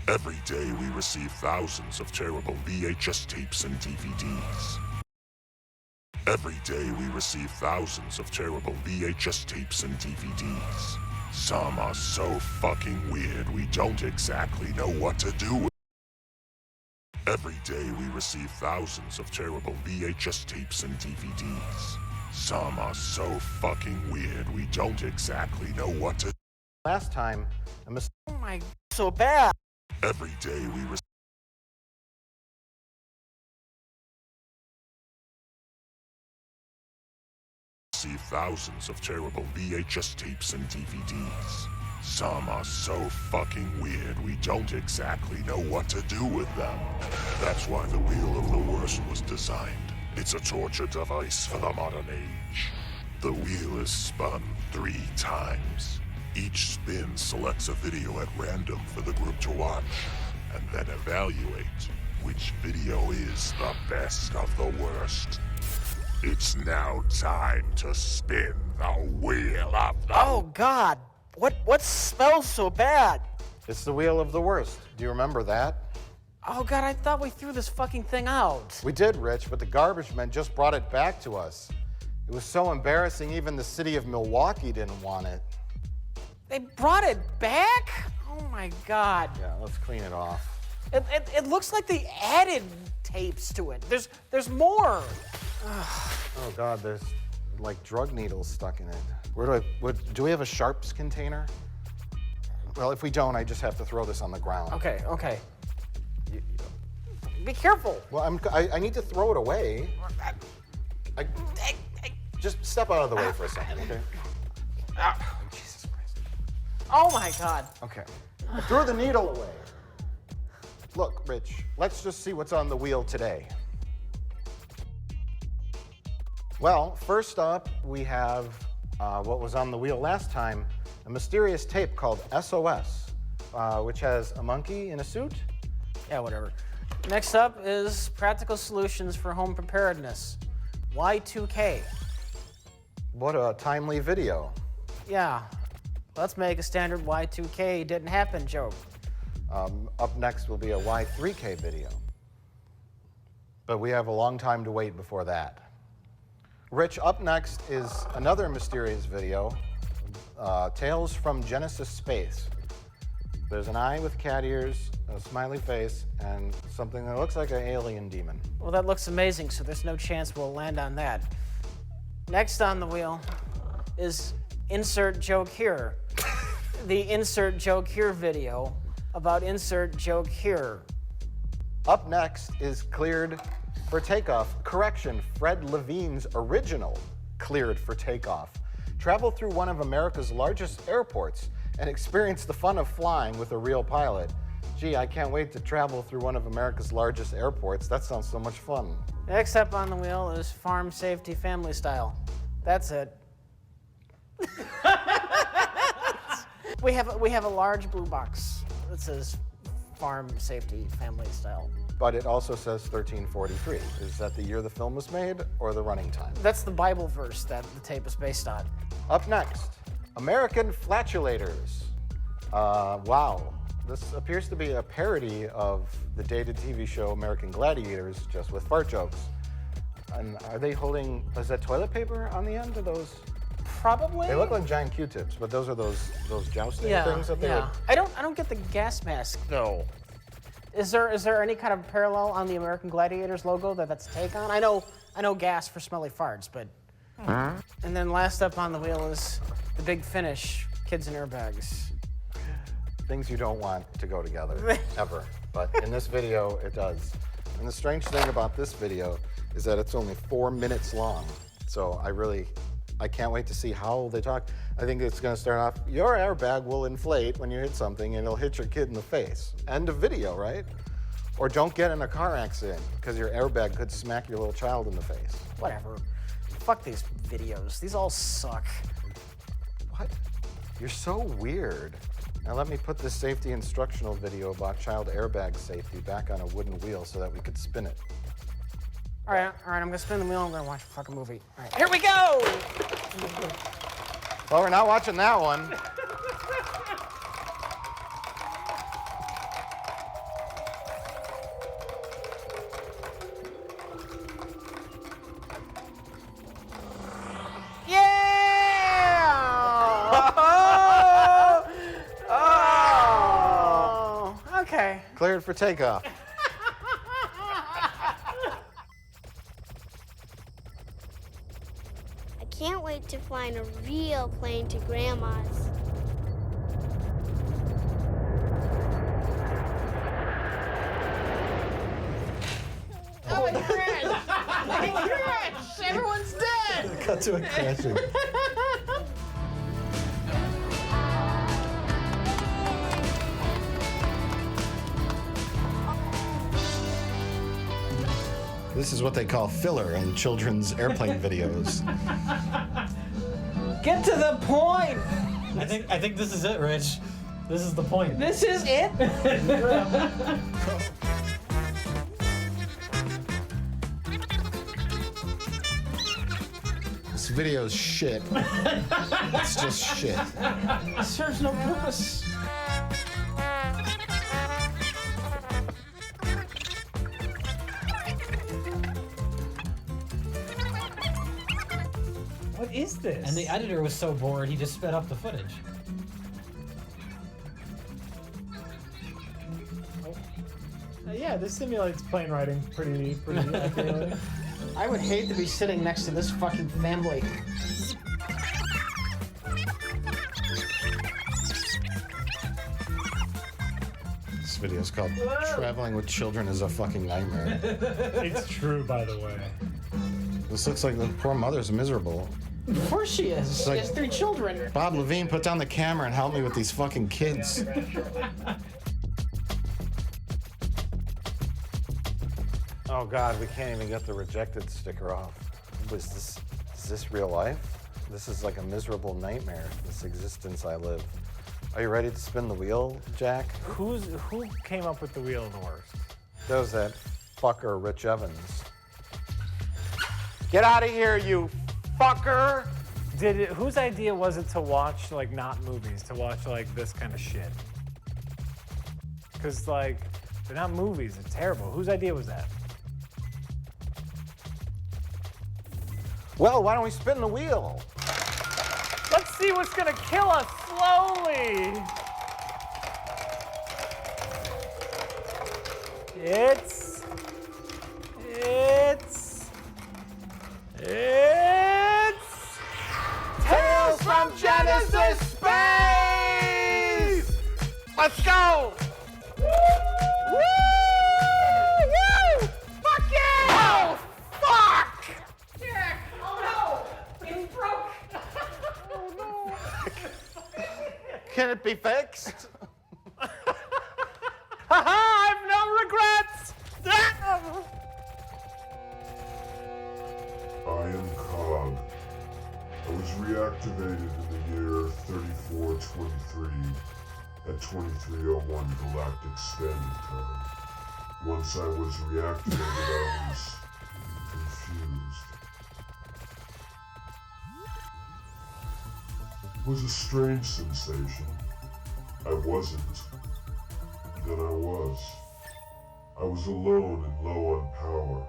Every day we receive thousands of terrible VHS tapes and DVDs. Every day we receive thousands of terrible VHS tapes and DVDs. Some are so fucking weird we don't exactly know what to do with. Every day we receive thousands of terrible VHS tapes and DVDs. Some are so fucking weird we don't exactly know what to. Last time, oh my, so bad. Every day we receive received thousands of terrible VHS tapes and DVDs. Some are so fucking weird we don't exactly know what to do with them. That's why the Wheel of the Worst was designed. It's a torture device for the modern age. The wheel is spun 3 times. Each spin selects a video at random for the group to watch, and then evaluate which video is the best of the worst. It's now time to spin the Wheel of the... Oh, God. What smells so bad? It's the Wheel of the Worst. Do you remember that? Oh, God, I thought we threw this fucking thing out. We did, Rich, but the garbage men just brought it back to us. It was so embarrassing, even the city of Milwaukee didn't want it. They brought it back? Oh, my God. Yeah, let's clean it off. It looks like they added tapes to it. There's more. Oh, God, there's like drug needles stuck in it. Do we have a sharps container? Well, if we don't, I just have to throw this on the ground. Okay. Be careful. Well, I need to throw it away. Just step out of the way for a second, okay? Jesus Christ. Oh, my God. Okay. I threw the needle away. Look, Rich, let's just see what's on the wheel today. Well, first up, we have what was on the wheel last time, a mysterious tape called SOS, which has a monkey in a suit. Yeah, whatever. Next up is practical solutions for home preparedness. Y2K. What a timely video. Yeah. Let's make a standard Y2K didn't happen joke. Up next will be a Y3K video. But we have a long time to wait before that. Rich, up next is another mysterious video, Tales from Genesis Space. There's an eye with cat ears, a smiley face, and something that looks like an alien demon. Well, that looks amazing, so there's no chance we'll land on that. Next on the wheel is Insert Joke Here. The Insert Joke Here video about Insert Joke Here. Up next is Cleared for Takeoff. Correction, Fred Levine's original Cleared for Takeoff. Travel through one of America's largest airports and experience the fun of flying with a real pilot. Gee, I can't wait to travel through one of America's largest airports. That sounds so much fun. Next up on the wheel is Farm Safety Family Style. That's it. We have a large blue box that says Farm Safety Family Style. But it also says 1343. Is that the year the film was made or the running time? That's the Bible verse that the tape is based on. Up next, American Flatulators. Wow. This appears to be a parody of the dated TV show American Gladiators, just with fart jokes. And are they holding, is that toilet paper on the end of those? Probably. They look like giant Q-tips, but those are those jousting things that they would... I don't get the gas mask though. Is there any kind of parallel on the American Gladiators logo that's a take on? I know gas for smelly farts, but. And then last up on the wheel is the big finish, kids and airbags. Things you don't want to go together, ever. But in this video, it does. And the strange thing about this video is that it's only 4 minutes long. So I can't wait to see how they talk. I think it's gonna start off, your airbag will inflate when you hit something and it'll hit your kid in the face. End of video, right? Or don't get in a car accident because your airbag could smack your little child in the face. Whatever. Fuck these videos. These all suck. What? You're so weird. Now let me put this safety instructional video about child airbag safety back on a wooden wheel so that we could spin it. All right, I'm gonna spin the wheel. I'm gonna watch a fucking movie. All right, here we go. Well, we're not watching that one. Yeah! Oh! Okay. Cleared for takeoff. Can't wait to fly in a real plane to Grandma's. Oh, it crashed! It crashed! Everyone's dead! Cut to it crashing. This is what they call filler in children's airplane videos. Get to the point! I think this is it, Rich. This is the point. This is it? This video's shit. It's just shit. It serves no purpose. What is this? And the editor was so bored, he just sped up the footage. Yeah, this simulates plane riding pretty accurately. I would hate to be sitting next to this fucking family. This video's called Traveling with Children is a Fucking Nightmare. It's true, by the way. This looks like the poor mother's miserable. Of course she is. She like- has 3 children. Bob Levine, put down the camera and help me with these fucking kids. Oh God, we can't even get the rejected sticker off. Is this real life? This is like a miserable nightmare, this existence I live. Are you ready to spin the wheel, Jack? Who came up with the wheel the worst? That was that fucker, Rich Evans. Get out of here, you fucker! Whose idea was it to watch like not movies, to watch like this kind of shit? Because like they're not movies, it's terrible. Whose idea was that? Well, why don't we spin the wheel? Let's see what's gonna kill us slowly. It's Tales from Genesis Space! Let's go! Woo! Woo! Fuck yeah! Oh, fuck! Jack! Oh no! It broke! Oh no! Can it be fixed? Haha! I've no regrets! I am Cog. I was reactivated in the year 3423 at 2301 Galactic Standard Time. Once I was reactivated, I was confused. It was a strange sensation. I wasn't. Then I was. I was alone and low on power,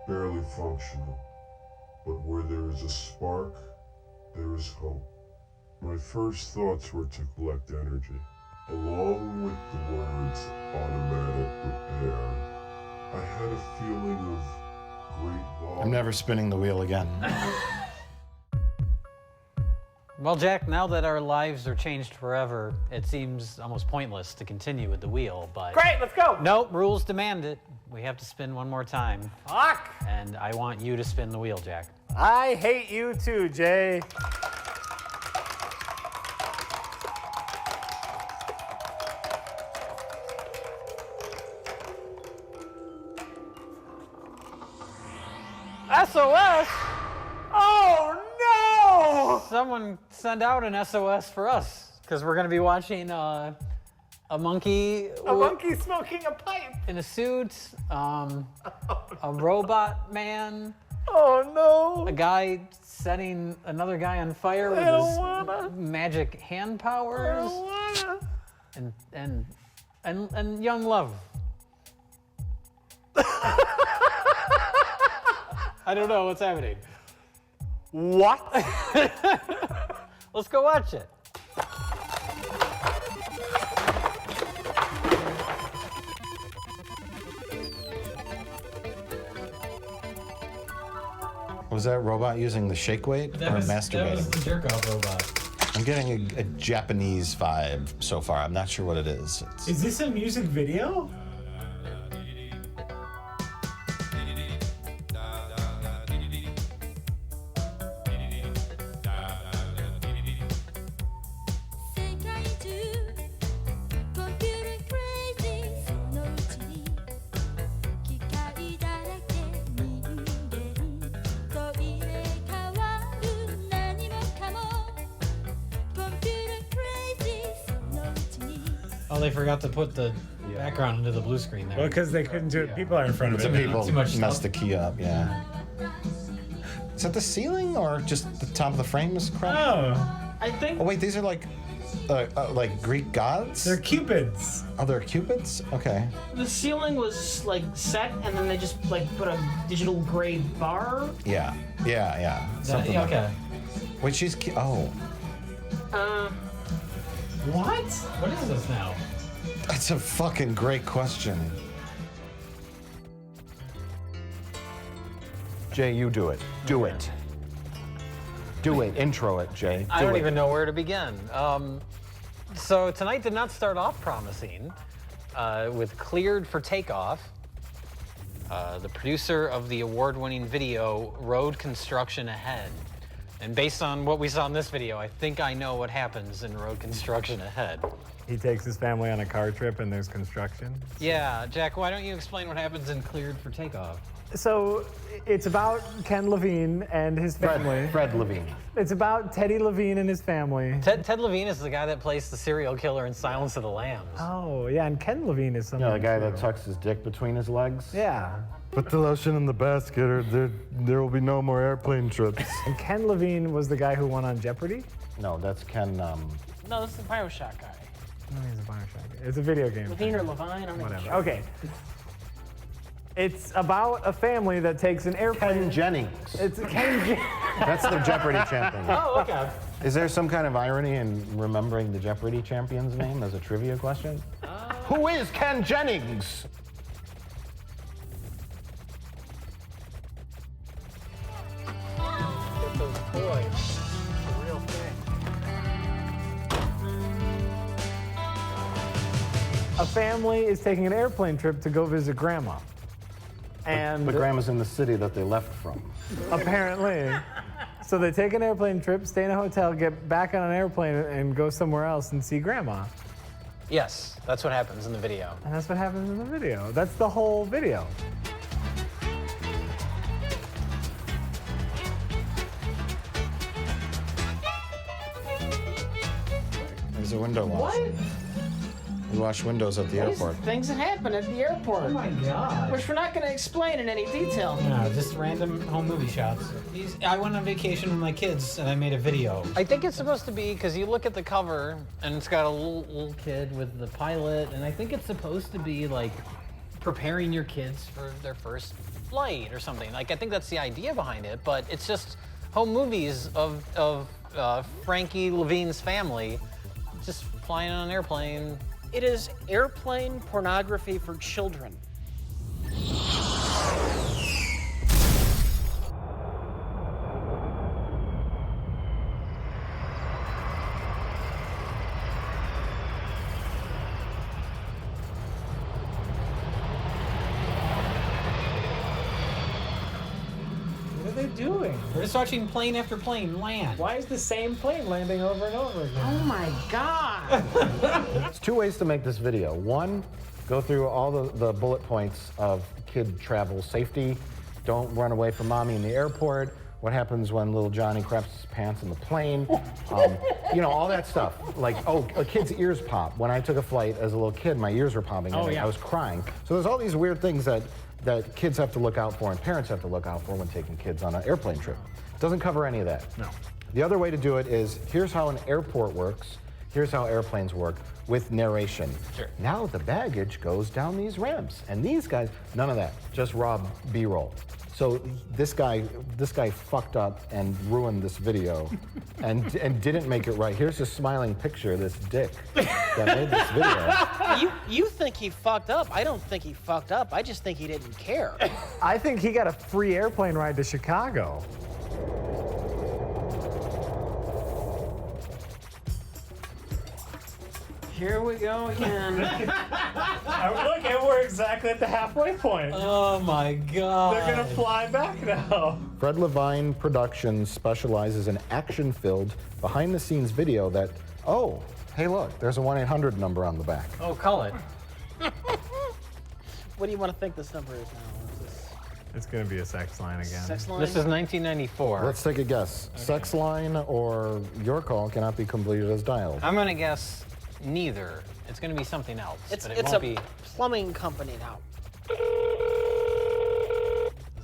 barely functional. But where there is a spark, there is hope. My first thoughts were to collect energy. Along with the words automatic repair, I had a feeling of great loss. I'm never spinning the wheel again. Well, Jack, now that our lives are changed forever, it seems almost pointless to continue with the wheel, but... Great, let's go! Nope, rules demand it. We have to spin one more time. Fuck! And I want you to spin the wheel, Jack. I hate you too, Jay. SOS? Oh no! Someone send out an SOS for us, because we're going to be watching a monkey... A monkey smoking a pipe. in a suit, a robot man, Oh no! a guy setting another guy on fire with I don't his wanna. magic hand I powers, don't wanna. and young love. I don't know what's happening. What? Let's go watch it. Was that robot using the shake weight or masturbating? the jerk-off robot. I'm getting a Japanese vibe so far. I'm not sure what it is. Is this a music video? Oh, they forgot to put the background into the blue screen there. Well, because they couldn't do it. People are in front of The it. people Too much messed stuff. the key up, yeah. Is that the ceiling or just the top of the frame is cracked? Oh, I think Oh wait, these are like Greek gods? they're cupids. Oh, they're cupids? Okay. the ceiling was like set, and then they just like put a digital gray bar. Yeah. Something like okay. that. Wait, she's oh. What? What is this now? That's a fucking great question. Jay, you do it. Do it. Do it. Intro it, Jay. I Do don't it. even know where to begin. So tonight did not start off promising with Cleared for Takeoff. The producer of the award-winning video, Road Construction Ahead. And based on what we saw in this video, I think I know what happens in Road Construction Ahead. He takes his family on a car trip and there's construction. Yeah, Jack, why don't you explain what happens in Cleared for Takeoff? So it's about Ken Levine and his family. Fred Levine. It's about Teddy Levine and his family. Ted Levine is the guy that plays the serial killer in Silence of the Lambs. Oh, yeah, and Ken Levine is something. Yeah, the guy that too. tucks his dick between his legs. Yeah. Put the lotion in the basket or there will be no more airplane trips. And Ken Levine was the guy who won on Jeopardy? No, that's Ken. No, this is the Bioshock guy. No, he's a Bioshock. It's a video game. Levine or Levine, I'm not Whatever. sure. Okay. It's about a family that takes an airplane. Ken Jennings. It's Ken. That's the Jeopardy champion. Oh, okay. Is there some kind of irony in remembering the Jeopardy champion's name as a trivia question? Who is Ken Jennings? Get those boys. The real thing. A family is taking an airplane trip to go visit grandma. And But grandma's in the city that they left from. apparently, so they take an airplane trip, stay in a hotel, get back on an airplane, and go somewhere else and see grandma. Yes, that's what happens in the video. And that's what happens in the video. That's the whole video. There's a window wash. What? We wash windows at the These airport. things that happen at the airport, Oh my god. which we're not going to explain in any detail. No, just random home movie shots. I went on vacation with my kids and I made a video. I think it's supposed to be because you look at the cover and it's got a little kid with the pilot, and I think it's supposed to be like preparing your kids for their first flight or something. Like, I think that's the idea behind it, but it's just home movies of Frankie Levine's family just flying on an airplane. It is airplane pornography for children. What are they doing? We're just watching plane after plane land. Why is the same plane landing over and over again? Oh my God. There's two ways to make this video. One, go through all the bullet points of kid travel safety. Don't run away from mommy in the airport. What happens when little Johnny craps his pants in the plane? You know, all that stuff. Like, oh, a kid's ears pop. When I took a flight as a little kid, my ears were popping. Oh, and yeah. I was crying. So there's all these weird things that kids have to look out for and parents have to look out for when taking kids on an airplane trip. Doesn't cover any of that. No. The other way to do it is, here's how an airport works, here's how airplanes work, with narration. Sure. Now the baggage goes down these ramps, and these guys, none of that, just raw B-roll. So this guy fucked up and ruined this video, and didn't make it right. Here's a smiling picture of this dick that made this video. You think he fucked up. I don't think he fucked up. I just think he didn't care. I think he got a free airplane ride to Chicago. Here we go again. Look, and we're exactly at the halfway point. Oh my god. They're gonna fly back now. Fred Levine Productions specializes in action-filled, behind-the-scenes video that, oh, hey look, there's a 1-800 number on the back. Oh, call it. What do you want to think this number is now? Is this It's gonna be a sex line again. sex line? This is 1994. Let's take a guess. Sex line or your call cannot be completed as dialed. I'm gonna guess neither. It's going to be something else. It's but it a won't be. plumbing company now. This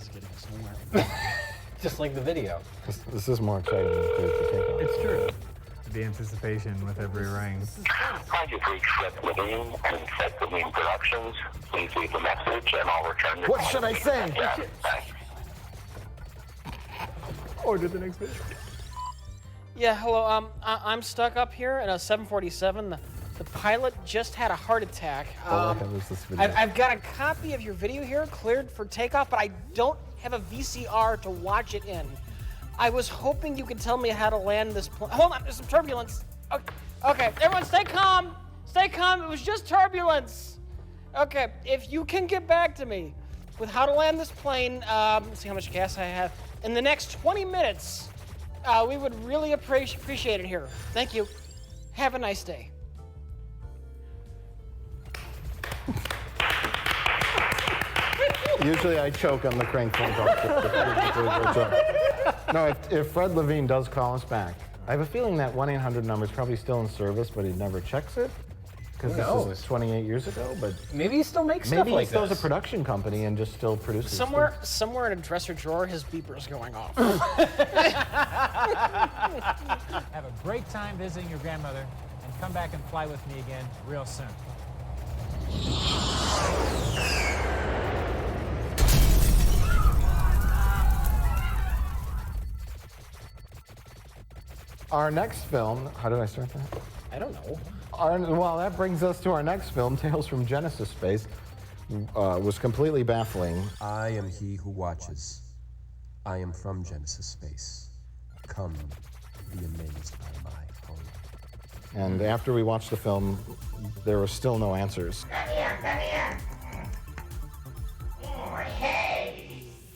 is getting us nowhere. Just like the video. This is more exciting than the takeoff. It's true. The anticipation with every ring. Hi, you've reached Fred Levine and Fred Levine Productions. Please leave a message and I'll return your What call. should I say? Yeah, thanks. Order the next video. Yeah, hello. I'm stuck up here at a 747. The pilot just had a heart attack. All I have is this video. I've got a copy of your video here, cleared for takeoff, but I don't have a VCR to watch it in. I was hoping you could tell me how to land this plane. Hold on, there's some turbulence. Okay, everyone stay calm. Stay calm, it was just turbulence. Okay, if you can get back to me with how to land this plane, let's see how much gas I have, in the next 20 minutes, we would really appreciate it here. Thank you. Have a nice day. Usually I choke on the crank phone call. No, if Fred Levine does call us back, I have a feeling that 1-800 number is probably still in service, but he never checks it. Because this is 28 years ago, but Maybe he still makes stuff maybe he like still has this. a production company and just still produces Somewhere in a dresser drawer, his beeper's going off. Have a great time visiting your grandmother and come back and fly with me again real soon. Our next film, how did I start that? I don't know. Well, that brings us to our next film, Tales from Genesis Space. Was completely baffling. I am he who watches. I am from Genesis Space. Come, be amazed by my home. And after we watched the film, there were still no answers.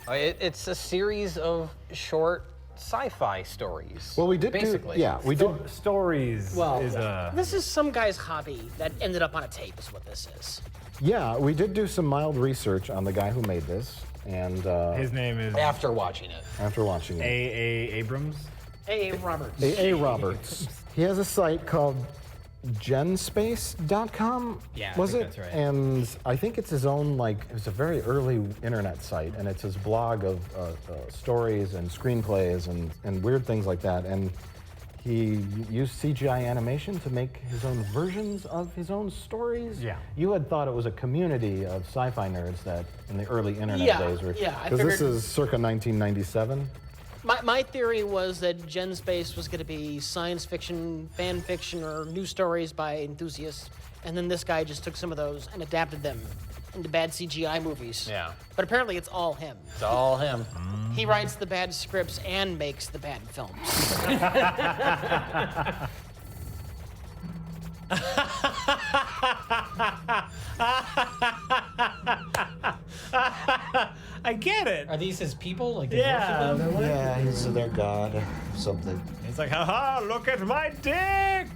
It's a series of short sci-fi stories. Well, we did basically. we did. Stories Well, is a. this is some guy's hobby that ended up on a tape, is what this is. Yeah, we did do some mild research on the guy who made this, and His name is After watching it. after watching it, A. Abrams. A. Roberts. A. Roberts. He has a site called genspace.com. Yeah, I was think it? that's right. And I think it's his own, like, it was a very early internet site, and it's his blog of stories and screenplays and weird things like that. And he used CGI animation to make his own versions of his own stories. Yeah. You had thought it was a community of sci-fi nerds that in the early internet Yeah, days were. yeah, I Because this figured- is circa 1997. My theory was that Gen Space was going to be science fiction, fan fiction, or news stories by enthusiasts, and then this guy just took some of those and adapted them into bad CGI movies. Yeah. But apparently it's all him. It's all him. He writes the bad scripts and makes the bad films. I get it. Are these his people? Like they Yeah. worship him? Yeah, he's their god or something. It's like, haha, look at my dick.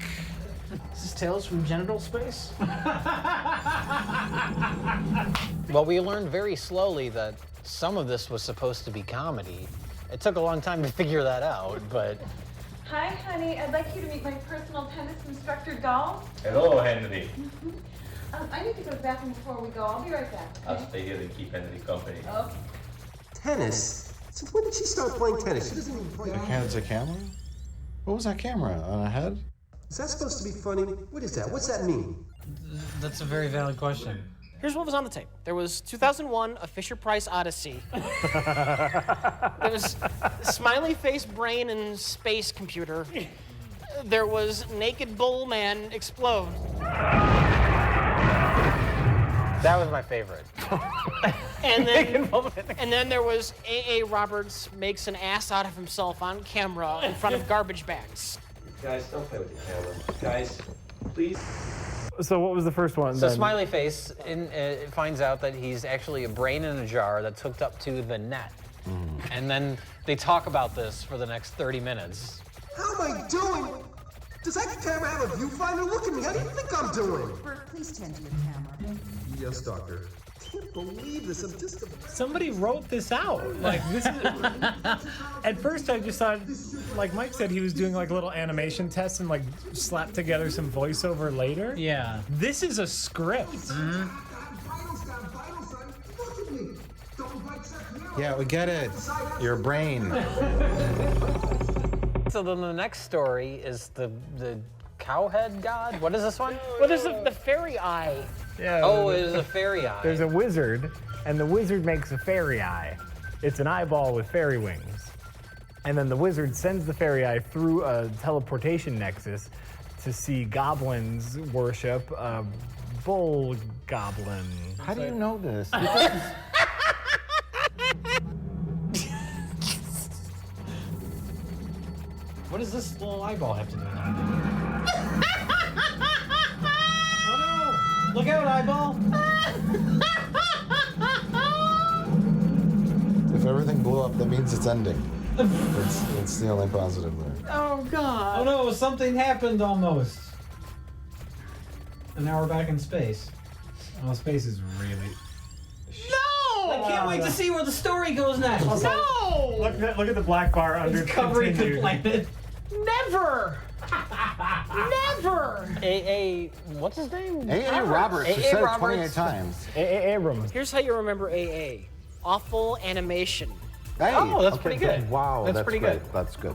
This is Tales from Genital Space? Well, we learned very slowly that some of this was supposed to be comedy. It took a long time to figure that out, but Hi, honey. I'd like you to meet my personal tennis instructor, Doll. Hello, Henry. I need to go to the bathroom before we go. I'll be right back. I'll stay here and keep Henry company. Okay. Tennis? Since when did she start playing tennis? She doesn't even play. It's a camera? What was that camera? On a head? Is that supposed to be funny? What is that? What's that mean? that's a very valid question. Here's what was on the tape. There was 2001, A Fisher-Price Odyssey. There was Smiley Face Brain and Space Computer. There was Naked Bull Man Explode. That was my favorite. And then there was A.A. Roberts makes an ass out of himself on camera in front of garbage bags. Guys, don't play with the camera. Guys, please. So what was the first one? So then? Smiley Face finds out that he's actually a brain in a jar that's hooked up to the net. And then they talk about this for the next 30 minutes. How am I doing? Does that camera have a viewfinder? Look at me. How do you think I'm doing? Bert, please tend to your camera. Yes, doctor. Can't believe this. I'm just Somebody wrote this out. Like this is. At first, I just thought, like Mike said, he was doing like a little animation test and like slapped together some voiceover later. Yeah. This is a script. Yeah, we get it. Your brain. So then the next story is the cowhead god. What is this one? Well, there's the fairy eye. Yeah. Oh, it is a fairy eye. There's a wizard, and the wizard makes a fairy eye. It's an eyeball with fairy wings. And then the wizard sends the fairy eye through a teleportation nexus to see goblins worship a bull goblin. How do you know this? What does this little eyeball have to do with anything? Oh no! Look out, eyeball! If everything blew up, that means it's ending. It's the only positive there. Oh god! Oh no! Something happened almost. And now we're back in space. Oh, space is really. No! I can't wait to see where the story goes next. No! Look at the black bar under It's covering the continued. planet. Never! Never! What's his name? A.A. Roberts. You said it Roberts. 28 times. A.A. Abrams. Here's how you remember AA. Awful animation. Hey, Oh, that's pretty good. Wow, That's pretty great. good. That's good.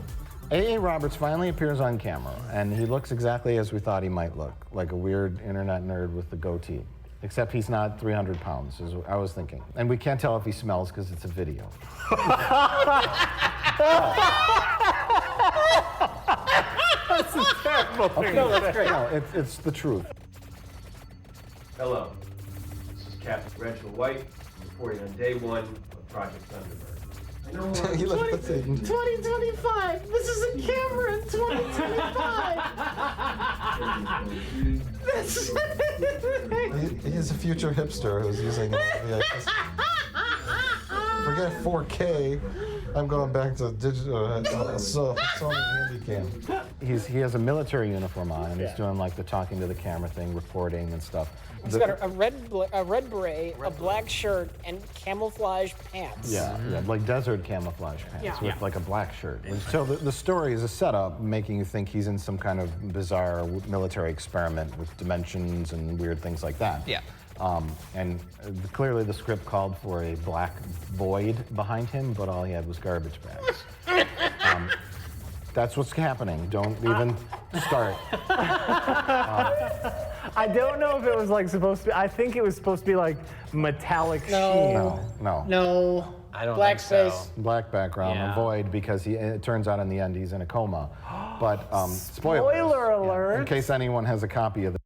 A.A. Roberts finally appears on camera, and he looks exactly as we thought he might look, like a weird internet nerd with the goatee. Except he's not 300 pounds, as I was thinking. And we can't tell if he smells because it's a video. That's a terrible thing. No, that's great. No, it's the truth. Hello. This is Captain Rachel White, reporting on day one of Project Thunderbird. I know He looked at the 2025! This is a camera in 2025! He's a future hipster who's using VHS. Forget 4K. I'm going back to digital. Sony Handycam. He has a military uniform on, and he's doing like the talking to the camera thing, reporting and stuff. He's got a red beret, a black shirt, and camouflage pants. Yeah, like desert camouflage pants Yeah. with like a black shirt. So the story is a setup, making you think he's in some kind of bizarre military experiment with dimensions and weird things like that. Yeah. And clearly the script called for a black void behind him, but all he had was garbage bags. That's what's happening. Don't even start. I don't know if it was like supposed to be. I think it was supposed to be like metallic sheen. No. No. I don't Black think so. face. Black background, Yeah. a void, because it turns out in the end he's in a coma. But Spoiler alert. in case anyone has a copy of the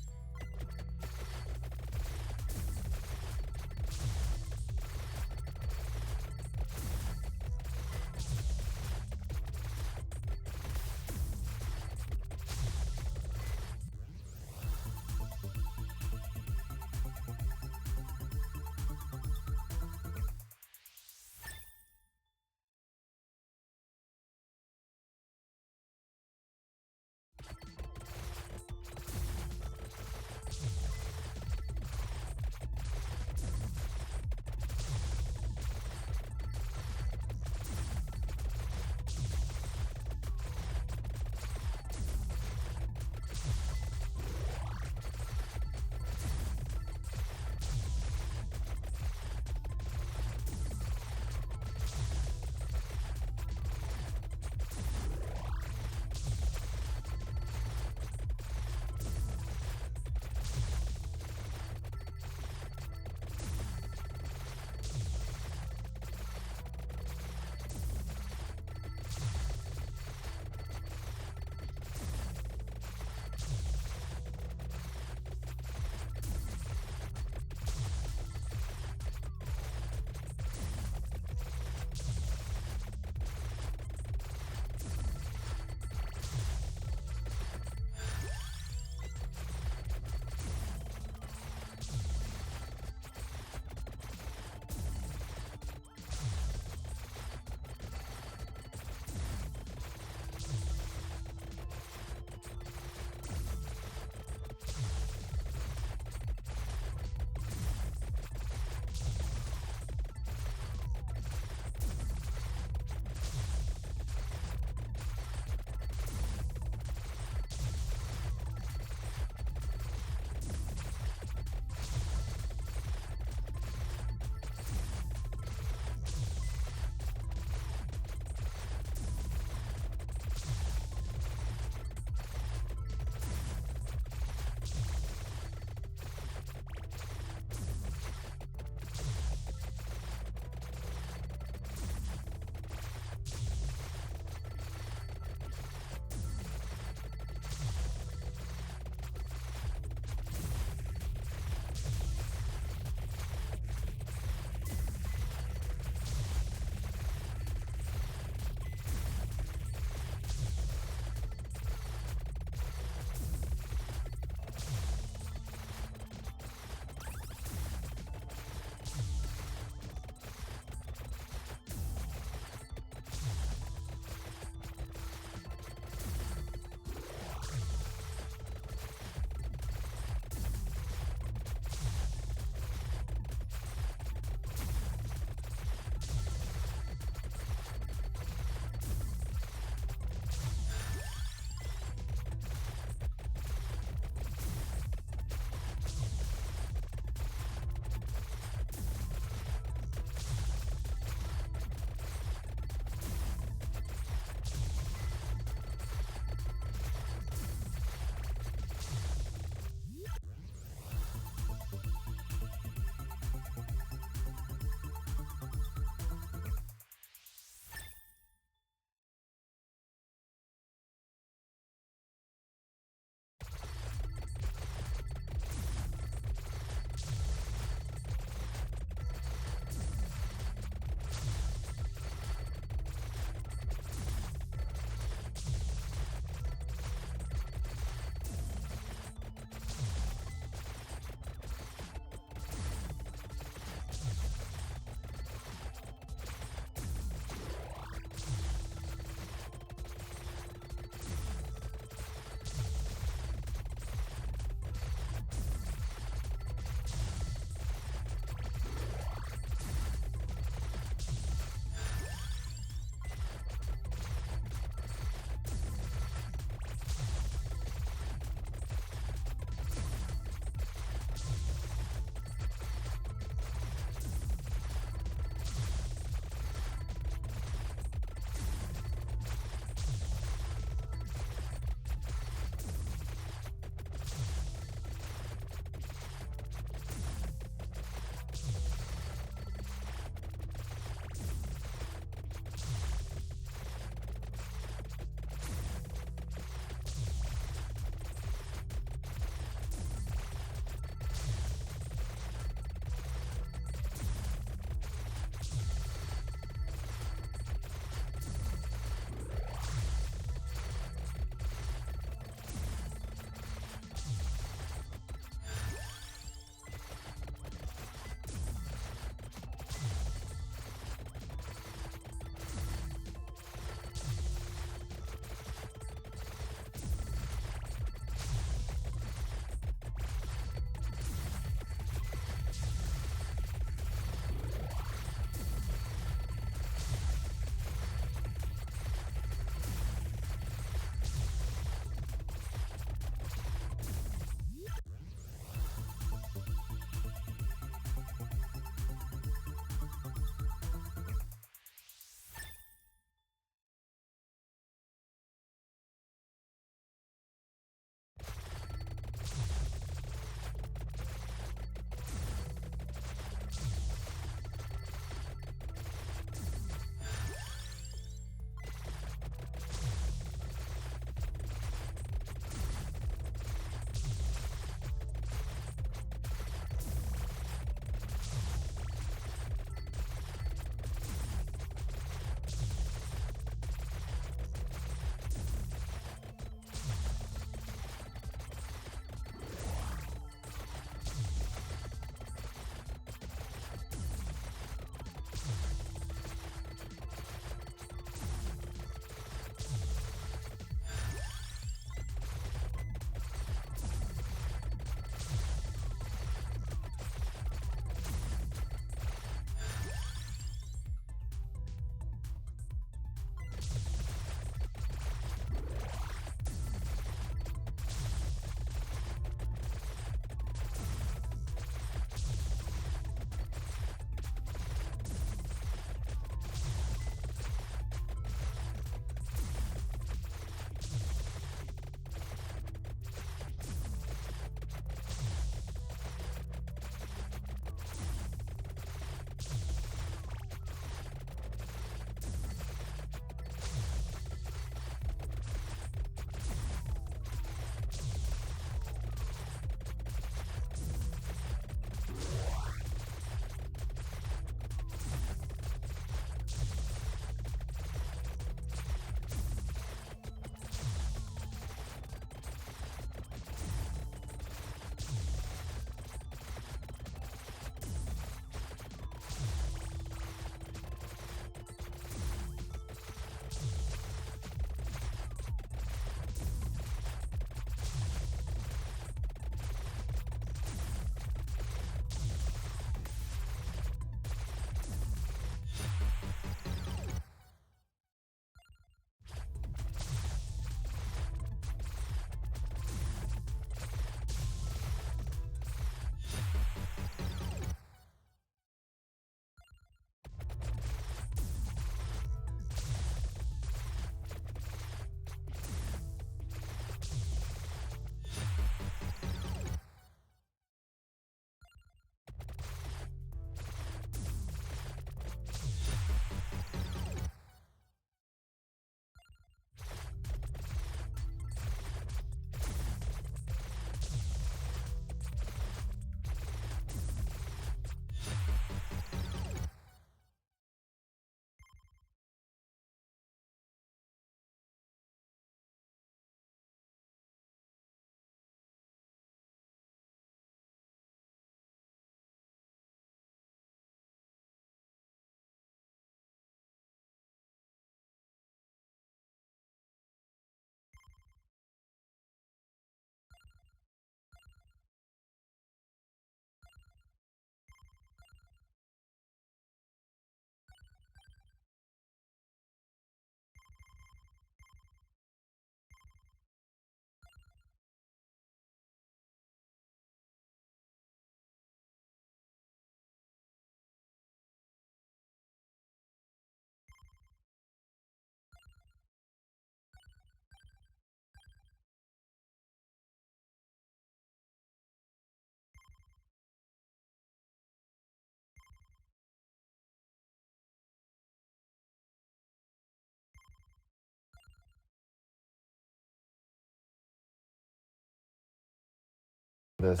this.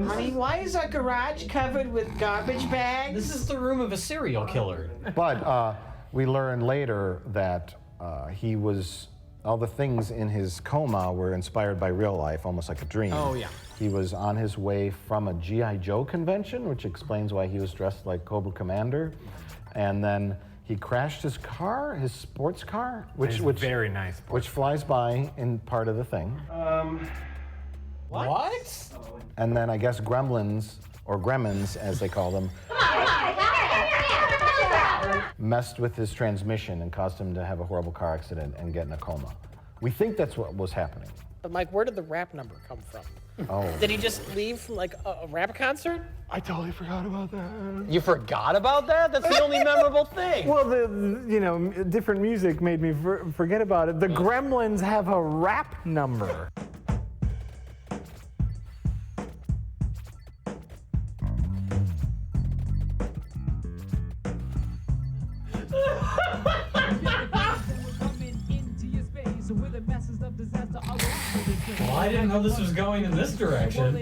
Honey, why is our garage covered with garbage bags? This is the room of a serial killer. But we learn later that all the things in his coma were inspired by real life, almost like a dream. Oh, yeah. He was on his way from a G.I. Joe convention, which explains why he was dressed like Cobra Commander. And then he crashed his car, his sports car, which very nice, which flies by in part of the thing. What? And then I guess gremlins, or gremlins as they call them, messed with his transmission and caused him to have a horrible car accident and get in a coma. We think that's what was happening. But Mike, where did the rap number come from? Oh. Did he just leave from like a rap concert? I totally forgot about that. You forgot about that? That's the only memorable thing. Well, the different music made me forget about it. The Gremlins have a rap number. Well, I didn't know this was going in this direction.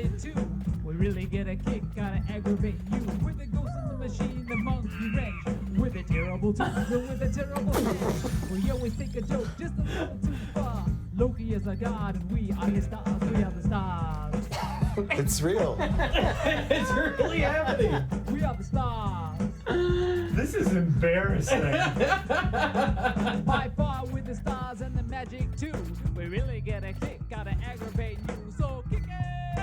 We really get a kick out of aggravate you. With the ghost in the machine, the monkey wrench. With a terrible times and with a terrible hit. We always think a joke just a little too far. Loki is a god and we are his stars. We are the stars. It's real. It's really happening. We are the stars. This is embarrassing. By far with the stars and the magic too. We really get a kick out of aggravate you. So kick it.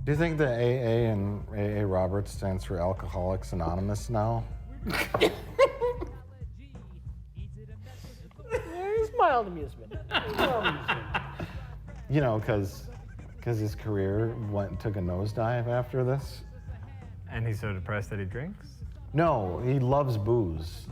Do you think the AA and AA Roberts stands for Alcoholics Anonymous now? There's mild amusement. You know, because his career took a nosedive after this. And he's so depressed that he drinks? No, he loves booze.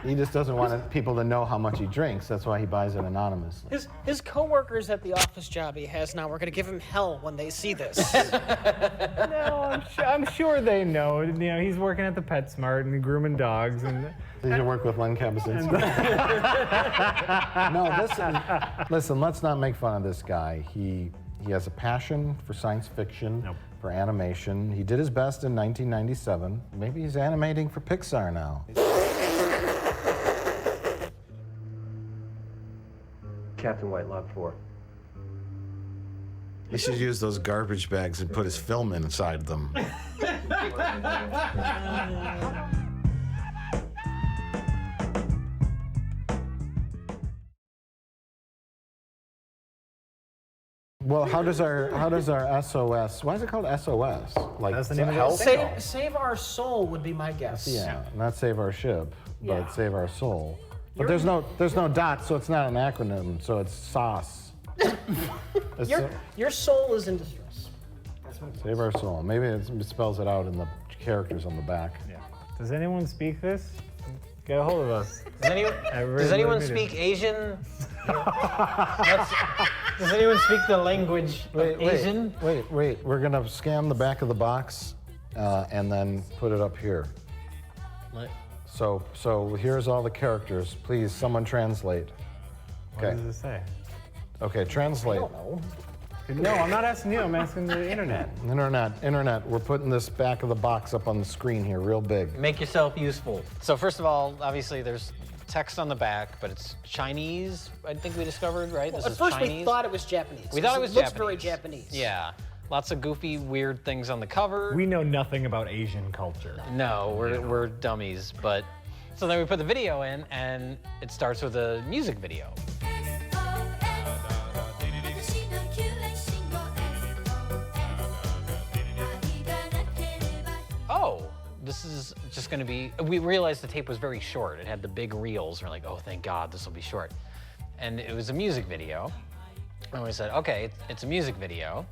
He just doesn't want people to know how much he drinks. That's why he buys it anonymously. His coworkers at the office job he has now are going to give him hell when they see this. No, I'm sure they know. You know, he's working at the PetSmart and grooming dogs. And Did you work with Len Kabasinski? No, listen, let's not make fun of this guy. He has a passion for science fiction, for animation. He did his best in 1997. Maybe he's animating for Pixar now. Captain White, Log 4. He should use those garbage bags and put his film inside them. Well, how does our SOS? Why is it called SOS? Like that's the name of help? Save our soul would be my guess. Yeah, not save our ship, but Yeah. save our soul. But there's no dot, so it's not an acronym. So it's SOS. Your soul is in distress. That's what Save our soul. Maybe it spells it out in the characters on the back. Yeah. Does anyone speak this? Get a hold of us. Does anyone speak Asian? Does anyone speak the language of Asian? Wait. We're gonna scan the back of the box and then put it up here. What? So here's all the characters. Please, someone translate. Okay. What does it say? Okay, translate. I don't know. No, I'm not asking you. I'm asking the internet. Internet. We're putting this back of the box up on the screen here, real big. Make yourself useful. So first of all, obviously there's text on the back, but it's Chinese, I think we discovered, right? Well, this at is first Chinese. we thought it was Japanese. We thought it was looks Japanese. very Japanese. Yeah. Lots of goofy, weird things on the cover. We know nothing about Asian culture. No, we're dummies, but... So then we put the video in, and it starts with a music video. Oh, this is just gonna be... We realized the tape was very short. It had the big reels. We're like, oh, thank God, this will be short. And it was a music video. And we said, okay, it's a music video.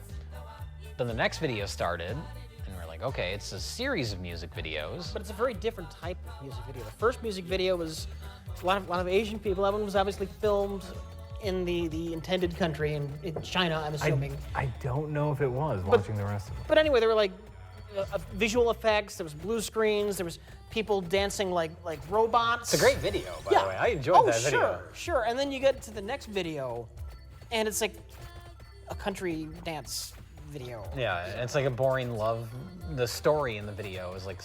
Then the next video started, and we're like, okay, it's a series of music videos. But it's a very different type of music video. The first music video was a lot of Asian people. That one was obviously filmed in the intended country, in China, I'm assuming. I don't know if it was, watching the rest of it. But anyway, they were like, visual effects. There was blue screens. There was people dancing like robots. It's a great video, by the way. I enjoyed that video. Sure. And then you get to the next video, and it's like a country dance video. Yeah, it's like a boring love. The story in the video is like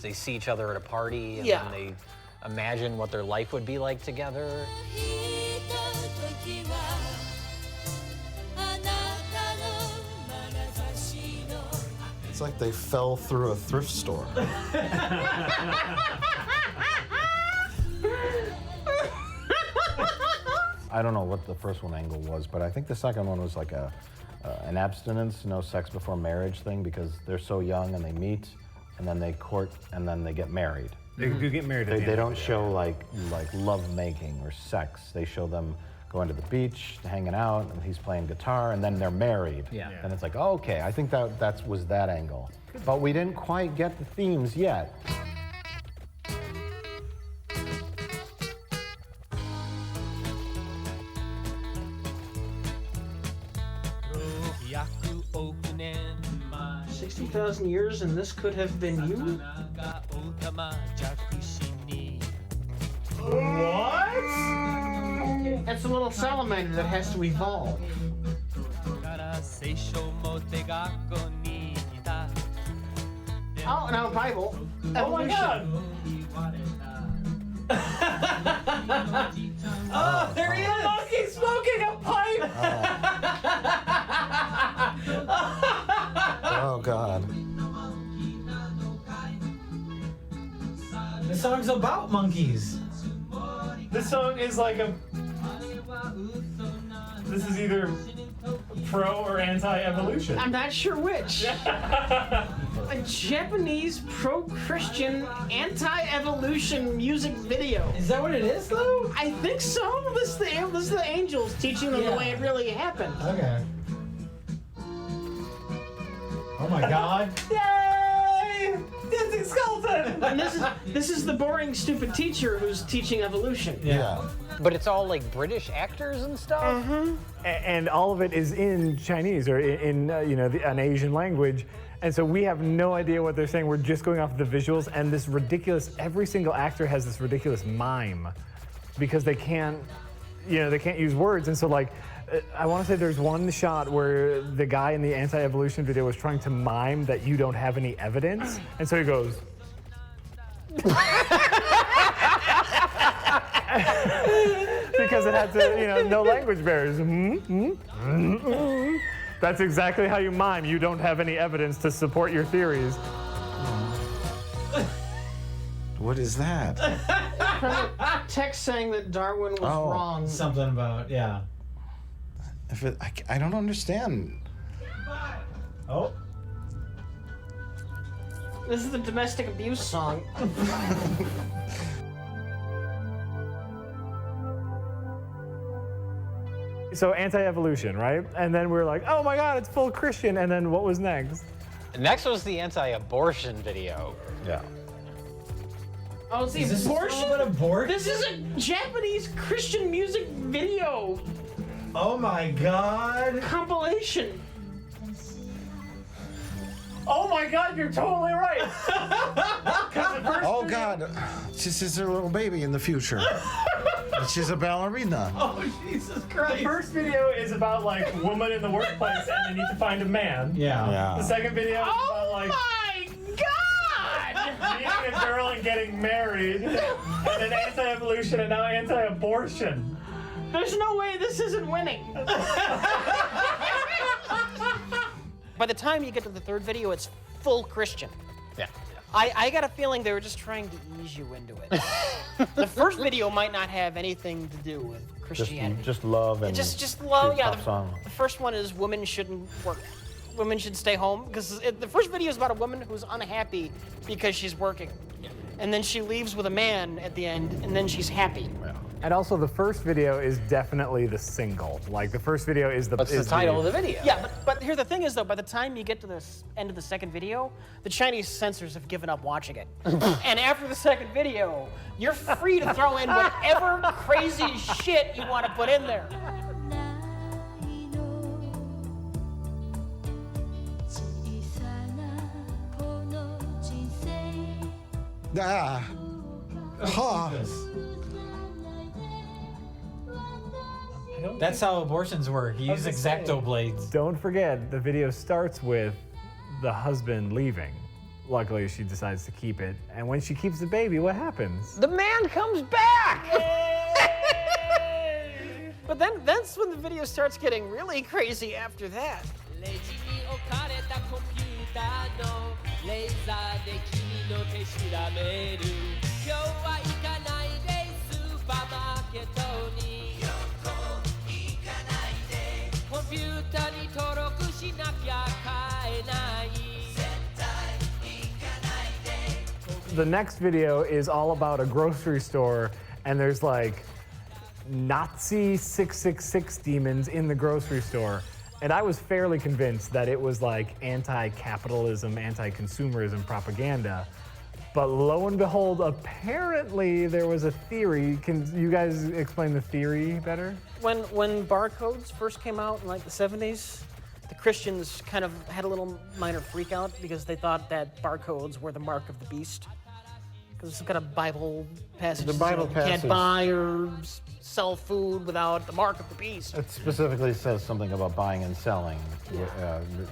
they see each other at a party, and then they imagine what their life would be like together. It's like they fell through a thrift store. I don't know what the first one angle was, but I think the second one was like an abstinence, no sex before marriage thing, because they're so young and they meet, and then they court, and then they get married. They do get married. They don't show like love making or sex. They show them going to the beach, hanging out, and he's playing guitar, and then they're married. Yeah. And it's like, oh, okay, I think that was that angle. But we didn't quite get the themes yet. $60,000 and this could have been you? What? That's a little salamander that has to evolve. Oh, now Bible. Oh my God! Oh, there he is! Monkey smoking a pipe! Oh God. The song's about monkeys. This song is like this is either pro or anti-evolution. I'm not sure which. A Japanese pro-Christian anti-evolution music video. Is that what it is, though? I think so. This is the angels teaching them the way it really happened. Okay. Oh my God! Yay! Dancing skeleton! And this is the boring, stupid teacher who's teaching evolution. Yeah. But it's all like British actors and stuff. Mm-hmm. And all of it is in Chinese or in an Asian language. And so we have no idea what they're saying. We're just going off the visuals and this ridiculous, every single actor has this ridiculous mime because they can't use words. And so like, I want to say there's one shot where the guy in the anti-evolution video was trying to mime that you don't have any evidence. And so he goes. Because it had to, no language barriers. That's exactly how you mime. You don't have any evidence to support your theories. What is that? Text saying that Darwin was wrong. Something about, yeah. I don't understand. Oh. This is the domestic abuse song. So anti-evolution, right? And then we're like, oh my God, it's full Christian. And then what was next? Next was the anti-abortion video. Yeah. Oh, it's the abortion? This is a Japanese Christian music video. Oh my God. Compilation. Oh my God, you're totally right. Oh God, this is her little baby in the future. She's a ballerina. Oh Jesus Christ. The first video is about like woman in the workplace and they need to find a man. Yeah. The second video is about like my God! meeting a girl and getting married. And then anti-evolution and now anti-abortion. There's no way this isn't winning. By the time you get to the third video, it's full Christian. Yeah. I got a feeling they were just trying to ease you into it. The first video might not have anything to do with Christianity. Just love and just love. Yeah. song. The first one is women shouldn't work. Women should stay home because the first video is about a woman who's unhappy because she's working, and then she leaves with a man at the end, and then she's happy. Yeah. And also, the first video is definitely the single. Like, the first video is the... What's the title of the video? Yeah, but here the thing is, though, by the time you get to the end of the second video, the Chinese censors have given up watching it. And after the second video, you're free to throw in whatever crazy shit you want to put in there. Ah. Huh. That's how abortions work. You use X-OXO blades. Don't forget, the video starts with the husband leaving. Luckily, she decides to keep it. And when she keeps the baby, what happens? The man comes back! But then that's when the video starts getting really crazy after that. The next video is all about a grocery store, and there's like Nazi 666 demons in the grocery store. And I was fairly convinced that it was like anti-capitalism, anti-consumerism propaganda. But lo and behold, apparently there was a theory. Can you guys explain the theory better? When barcodes first came out in like the 70s, the Christians kind of had a little minor freak out because they thought that barcodes were the mark of the beast. Because it's got a Bible passage. The Bible that passage. You can't buy or sell food without the mark of the beast. It specifically says something about buying and selling,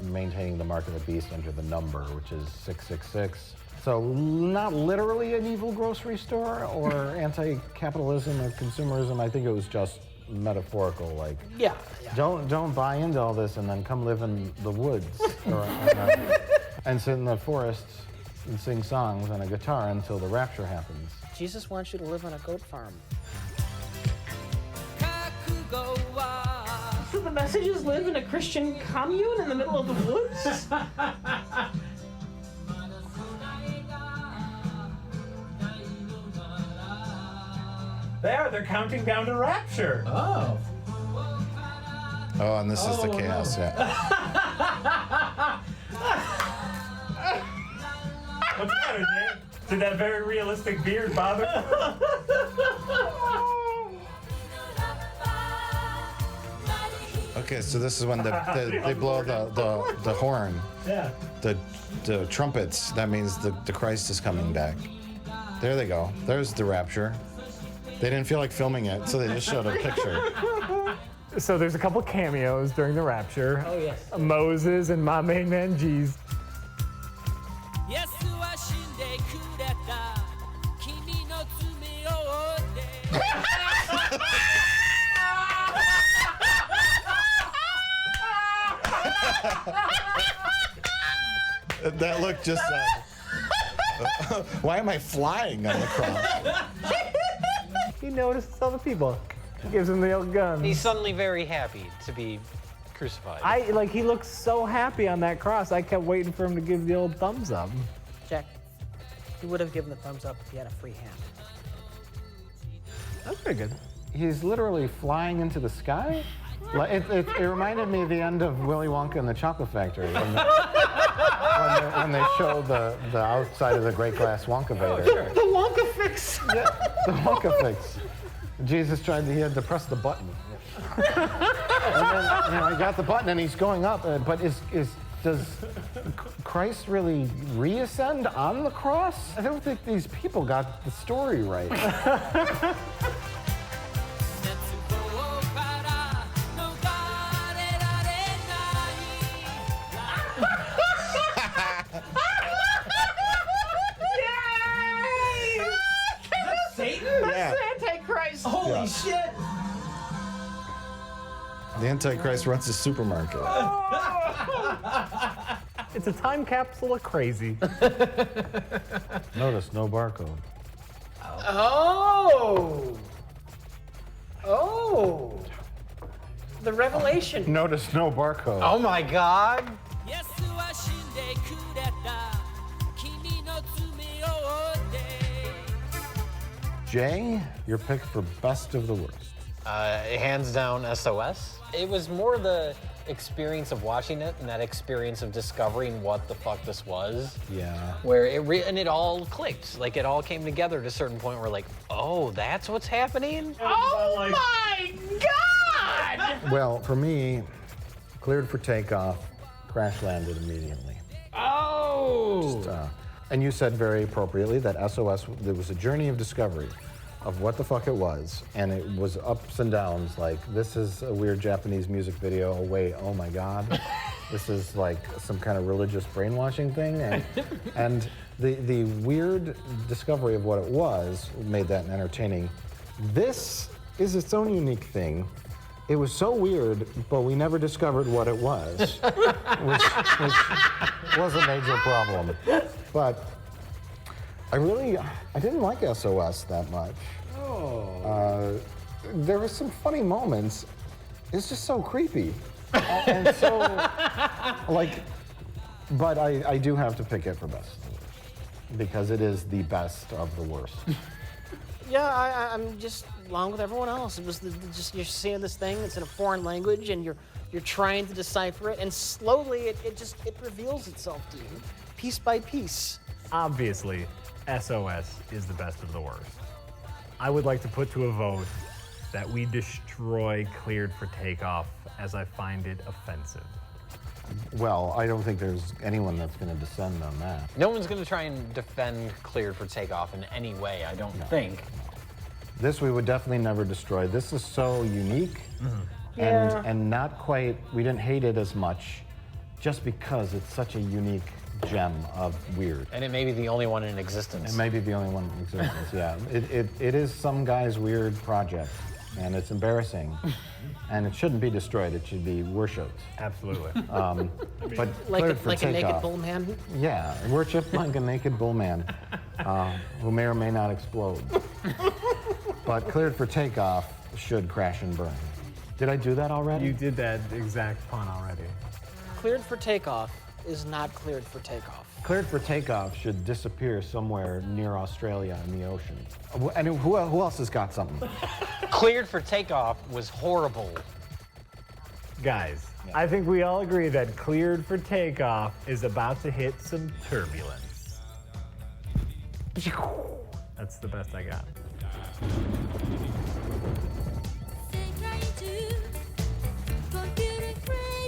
maintaining the mark of the beast under the number, which is 666. So not literally an evil grocery store or anti-capitalism or consumerism. I think it was just metaphorical, like Yeah. don't buy into all this and then come live in the woods and sit in the forest and sing songs on a guitar until the rapture happens. Jesus wants you to live on a goat farm. So the message is live in a Christian commune in the middle of the woods? They're counting down to rapture. Oh. Oh, and this is the chaos, yeah. What's the matter, Jay? Did that very realistic beard bother Okay, so this is when they blow the horn. Yeah. The trumpets. That means the Christ is coming back. There they go. There's the rapture. They didn't feel like filming it, so they just showed a picture. So there's a couple cameos during the rapture. Oh, yes. Moses and my main man, G's. That looked just why am I flying on the cross? He notices all the people. He gives him the old gun. He's suddenly very happy to be crucified. He looks so happy on that cross. I kept waiting for him to give the old thumbs up. Jack, he would have given the thumbs up if he had a free hand. That's pretty good. He's literally flying into the sky. Like, it reminded me of the end of Willy Wonka and the Chocolate Factory when they showed the outside of the Great Glass Wonkavator. The Wonka fix. Yeah, the Wonka fix. Jesus he had to press the button. And then, he got the button and he's going up. But does Christ really reascend on the cross? I don't think these people got the story right. Satan? Yeah. That's Antichrist. Holy shit! The Antichrist runs a supermarket. It's a time capsule of crazy. Notice no barcode. Oh. Oh. The revelation. Notice no barcode. Oh my god! Jay, your pick for best of the worst. Hands down SOS. It was more the experience of watching it and that experience of discovering what the fuck this was. Yeah. Where it all clicked. Like, it all came together to a certain point where, like, oh, that's what's happening? Oh my God! Well, for me, cleared for takeoff, crash landed immediately. Oh! Just, And you said very appropriately that SOS, there was a journey of discovery of what the fuck it was, and it was ups and downs, like, this is a weird Japanese music video, oh wait, oh my God. This is like some kind of religious brainwashing thing, and the weird discovery of what it was made that entertaining. This is its own unique thing. It was so weird, but we never discovered what it was, which was a major problem. But I didn't like SOS that much. Oh. There were some funny moments. It's just so creepy. And so, like, but I do have to pick it for best of the worst, because it is the best of the worst. Yeah, I'm just along with everyone else. It was just you're seeing this thing. It's in a foreign language, and you're trying to decipher it, and slowly it reveals itself to you, piece by piece. Obviously, SOS is the best of the worst. I would like to put to a vote that we destroy Cleared for Takeoff, as I find it offensive. Well, I don't think there's anyone that's going to descend on that. No one's going to try and defend Cleared for Takeoff in any way, I don't think. This we would definitely never destroy. This is so unique, and not quite, we didn't hate it as much, just because it's such a unique gem of weird. And it may be the only one in existence. It may be the only one in existence, yeah. It is some guy's weird project, and it's embarrassing. And it shouldn't be destroyed, it should be worshipped. Absolutely. But like cleared for a naked takeoff. bull man? Yeah, worshipped like a naked bull man, who may or may not explode. But cleared for takeoff should crash and burn. Did I do that already? You did that exact pun already. Cleared for takeoff is not cleared for takeoff. Cleared for takeoff should disappear somewhere near Australia in the ocean. And who else has got something? Cleared for Takeoff was horrible. Guys, I think we all agree that Cleared for Takeoff is about to hit some turbulence. That's the best I got.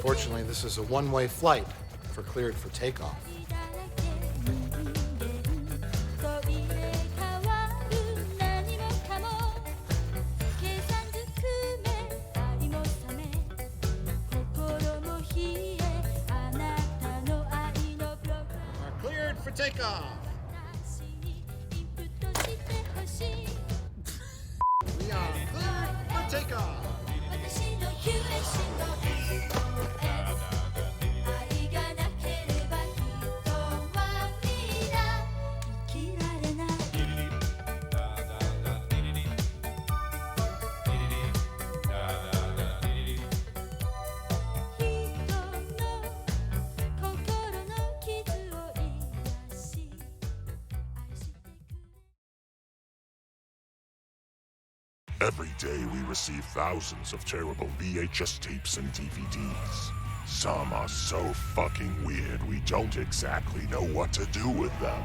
Fortunately, this is a one-way flight for cleared for takeoff. Cleared for takeoff. We are cleared for takeoff. Every day we receive thousands of terrible VHS tapes and DVDs. Some are so fucking weird we don't exactly know what to do with them.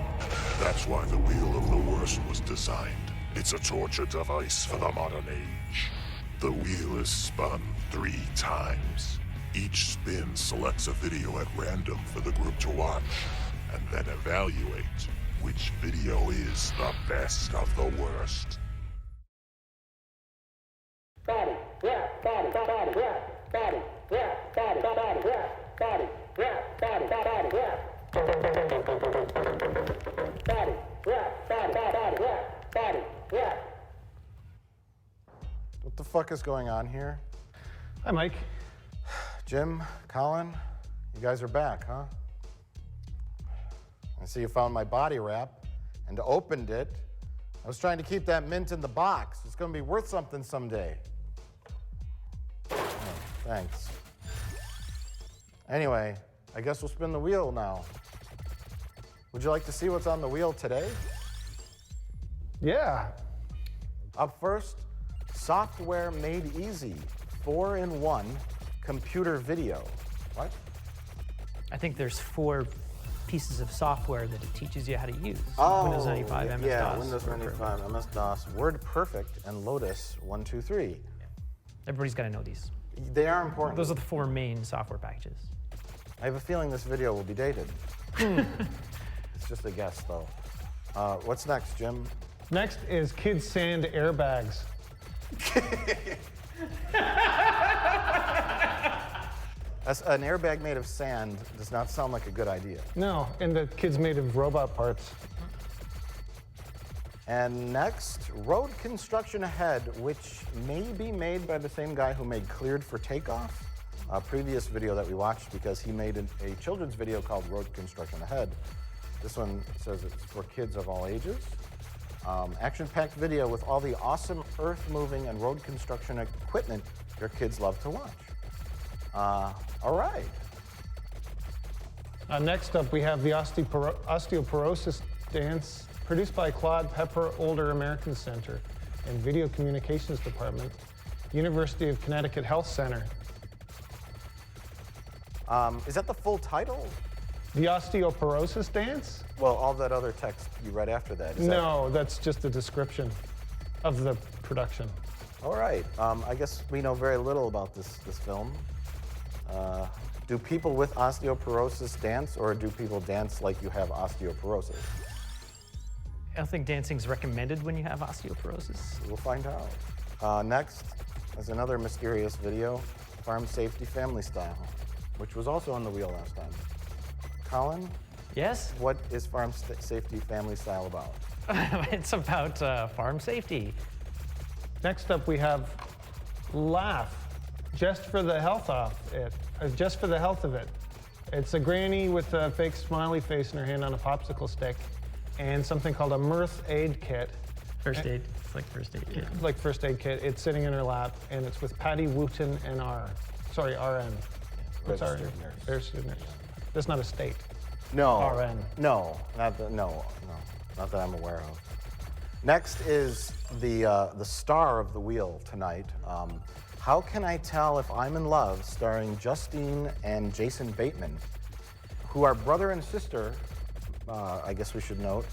That's why the Wheel of the Worst was designed. It's a torture device for the modern age. The wheel is spun 3 times. Each spin selects a video at random for the group to watch, and then evaluate which video is the best of the worst. Body, yeah, body, body, yeah, body, yeah, body, body, yeah, body, yeah, body, body, yeah. Body, yeah, body, body, yeah, body, yeah. What the fuck is going on here? Hi, Mike. Jim, Colin, you guys are back, huh? I see you found my body wrap and opened it. I was trying to keep that mint in the box. It's gonna be worth something someday. Oh, thanks. Anyway, I guess we'll spin the wheel now. Would you like to see what's on the wheel today? Yeah. Up first, software made easy, 4-in-1 computer video. What? I think there's 4 pieces of software that it teaches you how to use. Oh, Windows 95, MS-DOS. Yeah, Windows 95, MS-DOS, WordPerfect, and Lotus 123. Everybody's got to know these. They are important. Those are the 4 main software packages. I have a feeling this video will be dated. It's just a guess, though. What's next, Jim? Next is kids sand airbags. An airbag made of sand does not sound like a good idea. No, and the kids made of robot parts. And next, road construction ahead, which may be made by the same guy who made Cleared for Takeoff, a previous video that we watched because he made a children's video called Road Construction Ahead. This one says it's for kids of all ages. Action-packed video with all the awesome earth-moving and road construction equipment your kids love to watch. All right. Next up, we have the osteoporosis dance, produced by Claude Pepper Older American Center and Video Communications Department, University of Connecticut Health Center. Is that the full title? The osteoporosis dance? Well, all that other text you read after that. No, that's just a description of the production. All right. I guess we know very little about this film. Do people with osteoporosis dance, or do people dance like you have osteoporosis? I don't think dancing's recommended when you have osteoporosis. We'll find out. Next is another mysterious video, Farm Safety Family Style, which was also on the wheel last time. Colin? Yes? What is Farm Safety Family Style about? It's about farm safety. Next up, we have Laugh, just for the health of it. Just for the health of it. It's a granny with a fake smiley face in her hand on a popsicle stick, and something called a mirth aid kit. First aid. It's like first aid kit. Like first aid kit. It's sitting in her lap, and it's with Patty Wooten and RN. What's RN? Registered nurse. That's not a state. No. RN. No, not that I'm aware of. Next is the star of the wheel tonight. How Can I Tell If I'm in Love, starring Justine and Jason Bateman, who are brother and sister, I guess we should note.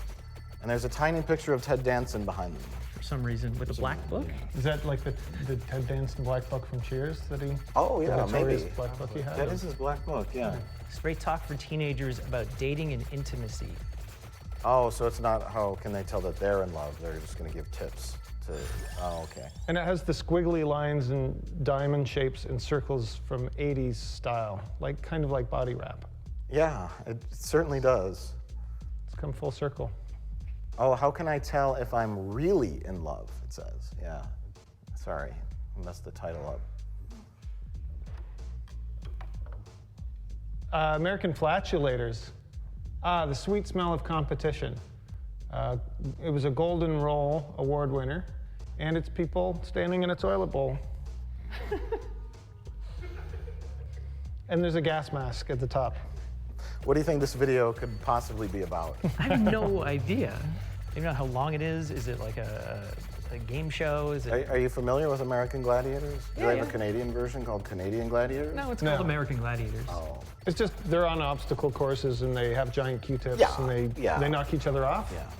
And there's a tiny picture of Ted Danson behind them. For some reason, with a black book? Is that like the Ted Danson black book from Cheers that he? Oh yeah, the maybe. Black book he had. That is his black book, yeah. Straight talk for teenagers about dating and intimacy. Oh, so it's not how can they tell that they're in love? They're just going to give tips to. Oh, okay. And it has the squiggly lines and diamond shapes and circles from 80s style, kind of like body wrap. Yeah, it certainly does. It's come full circle. Oh, how can I tell if I'm really in love? It says. Yeah. Sorry, I messed the title up. American Flatulators. The Sweet Smell of Competition. It was a Golden Roll Award winner, and it's people standing in a toilet bowl. And there's a gas mask at the top. What do you think this video could possibly be about? I have no idea. You know how long it is? Is it like a game show? Is it? Are you familiar with American Gladiators? Do Yeah, they have yeah. a Canadian version called Canadian Gladiators? No, it's called American Gladiators. Oh. It's just they're on obstacle courses and they have giant Q-tips and they knock each other off. Yeah.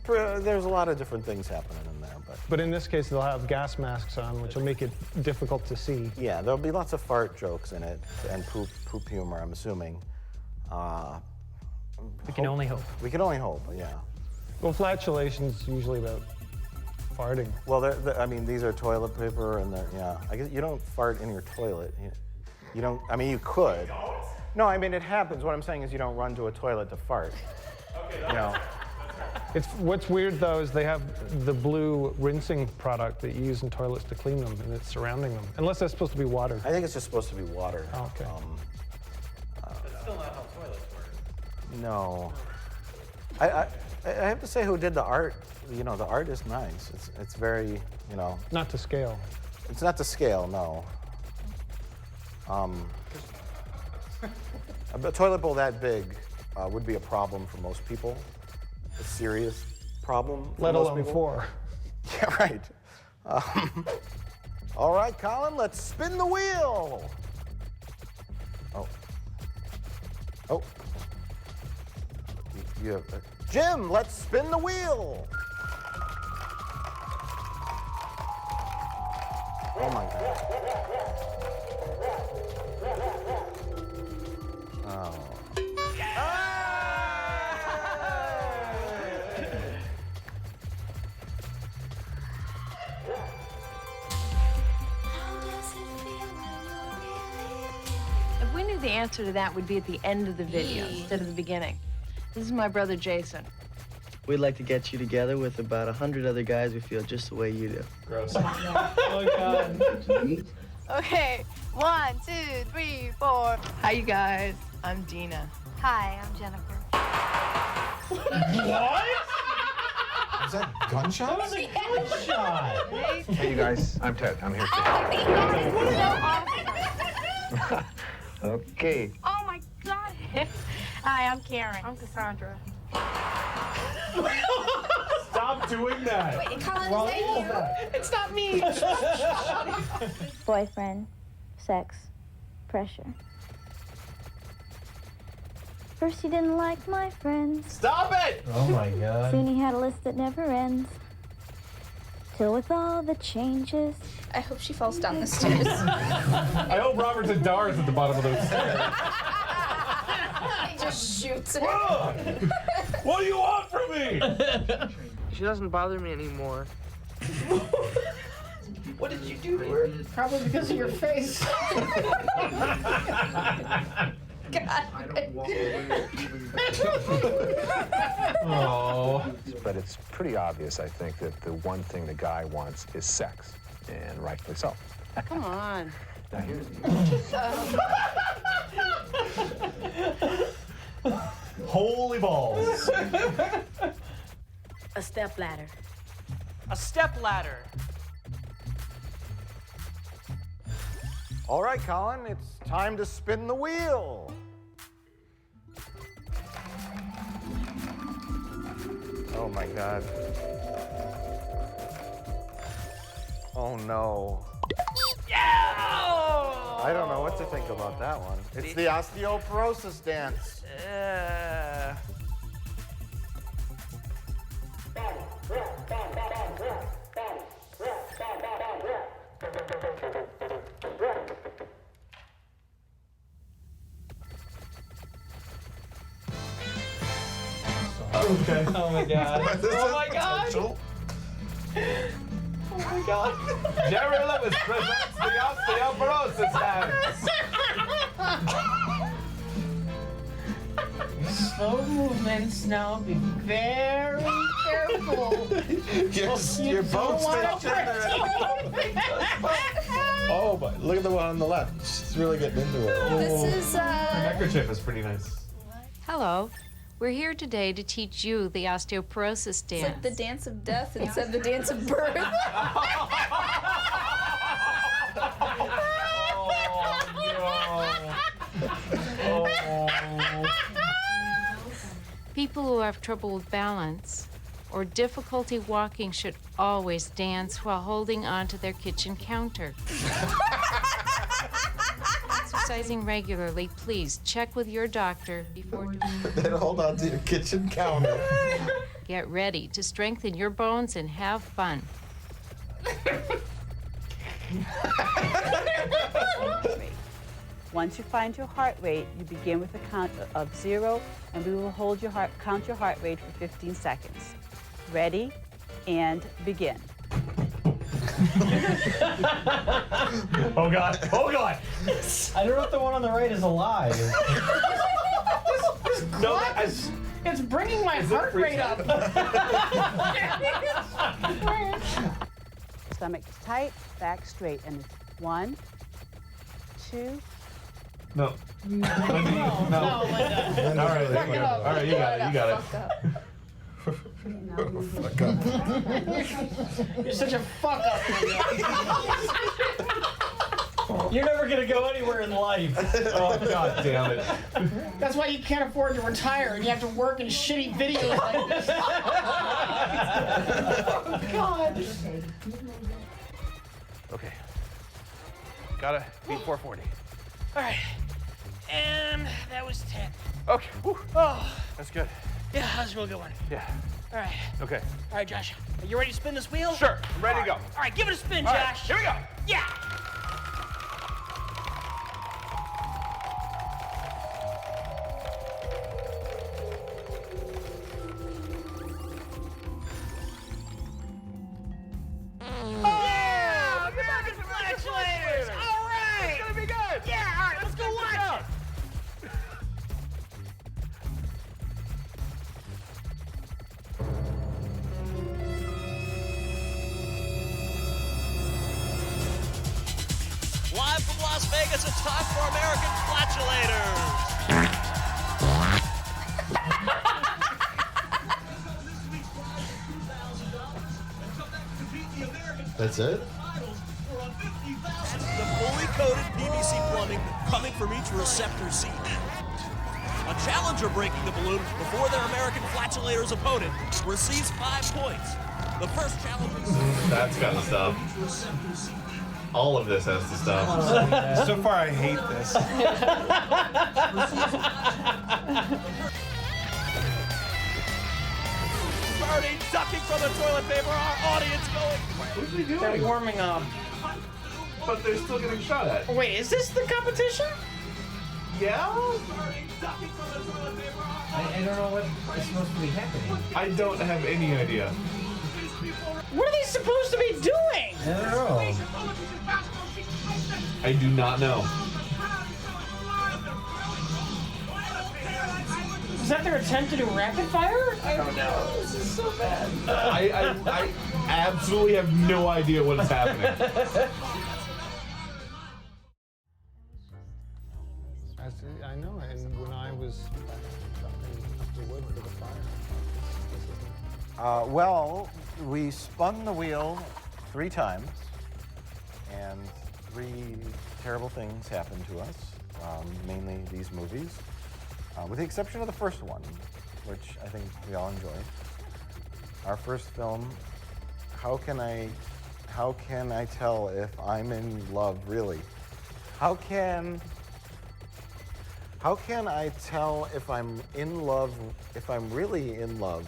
But there's a lot of different things happening in there. But in this case, they'll have gas masks on, which will make it difficult to see. Yeah, there'll be lots of fart jokes in it and poop humor, I'm assuming. We can only hope. We can only hope, yeah. Well, flatulation's usually about farting. Well, I mean, these are toilet paper, and I guess you don't fart in your toilet. You don't. I mean, you could. No, I mean it happens. What I'm saying is you don't run to a toilet to fart. Okay. You know. What's weird though is they have the blue rinsing product that you use in toilets to clean them, and it's surrounding them. Unless that's supposed to be water. I think it's just supposed to be water. Oh, okay. That's still not how toilets work. No. I have to say, who did the art? You know, the art is nice. It's very, you know. Not to scale. It's not to scale, no. A toilet bowl that big would be a problem for most people. A serious problem. Let alone 4. Yeah, right. All right, Colin, let's spin the wheel. Oh. You have, Jim, let's spin the wheel. Oh my God. Oh. the answer to that would be at the end of the video instead of the beginning. This is my brother Jason. We'd like to get you together with about 100 other guys who feel just the way you do. Gross. Oh, God. Okay, 1, 2, 3, 4. Hi, you guys. I'm Dina. Hi, I'm Jennifer. What? Is that gunshot? That was a gunshot. Hey, you guys. I'm Ted. I'm here too. Okay. Oh my God. Hi, I'm Karen. I'm Cassandra. Stop doing that. Wait, Colin, is that you? It's not me. Boyfriend, sex, pressure. First he didn't like my friends. Stop it! Oh my God. Soon he had a list that never ends. Till with all the changes. I hope she falls down the stairs. I hope Robert Zadar is at the bottom of those stairs. He just shoots her. What do you want from me? She doesn't bother me anymore. What did you do to her? Probably because of your face. God. Oh. But it's pretty obvious, I think, that the one thing the guy wants is sex, and rightfully so. Come on. Now here's Holy balls. A step ladder. A step ladder. All right, Colin, it's time to spin the wheel. Oh my God. Oh no. I don't know what to think about that one. It's the osteoporosis dance. Okay. Oh my God. Oh my God. Oh my God. Jerry Lewis presents the osteoporosis dance. Slow movements now. Be very careful. Your boat's Oh, but look at the one on the left. She's really getting into it. This is, Her neckerchief is pretty nice. Hello. We're here today to teach you the osteoporosis It's dance. like the dance of death instead of the dance of birth. People who have trouble with balance or difficulty walking should always dance while holding onto their kitchen counter. Exercising regularly, please check with your doctor before doing. Then hold on to your kitchen counter. Get ready to strengthen your bones and have fun. Once you find your heart rate, you begin with a count of 0, and we will hold your heart, count your heart rate for 15 seconds. Ready, and begin. Oh God. Oh God. I don't know if the one on the right is alive. This clock it's bringing my heart rate up. Stomach tight, back straight, and it's 1, 2. No. No, Linda. All right. Fuck it up. All right, you got it. You got it. Fuck up. You're such a fuck up. You're never gonna go anywhere in life. Oh God damn it. That's why you can't afford to retire and you have to work in shitty videos like this. Oh, God. Okay. Gotta beat 440. All right. And that was 10. Okay. Whew. Oh. That's good. Yeah, that was a real good one. Yeah. All right. Okay. All right, Josh. Are you ready to spin this wheel? Sure. I'm ready to go. All right, give it a spin, All right, Josh. here we go. Yeah. Vegas, it's time for American Flatulators. That's it? The fully coated PVC plumbing coming from each receptor seat. A challenger breaking the balloon before their American Flatulators opponent receives 5 points. The first challenger... That's gotta stop. All of this has to stop. So far, I hate this. Starting ducking from the toilet paper, our audience going... What are they doing? They're warming up. But they're still getting shot at. Wait, is this the competition? Yeah? I don't know what is supposed to be happening. I don't have any idea. What are they supposed to be doing? I don't know. I do not know. Is that their attempt to do rapid fire? I don't know. This is so bad. I absolutely have no idea what is happening. I know, and when I was chopping the wood for the fire, this isn't... Well, we spun the wheel 3 times, and 3 terrible things happened to us, mainly these movies, with the exception of the first one, which I think we all enjoyed. Our first film, how can I tell if I'm in love, really? How can I tell if I'm in love, if I'm really in love?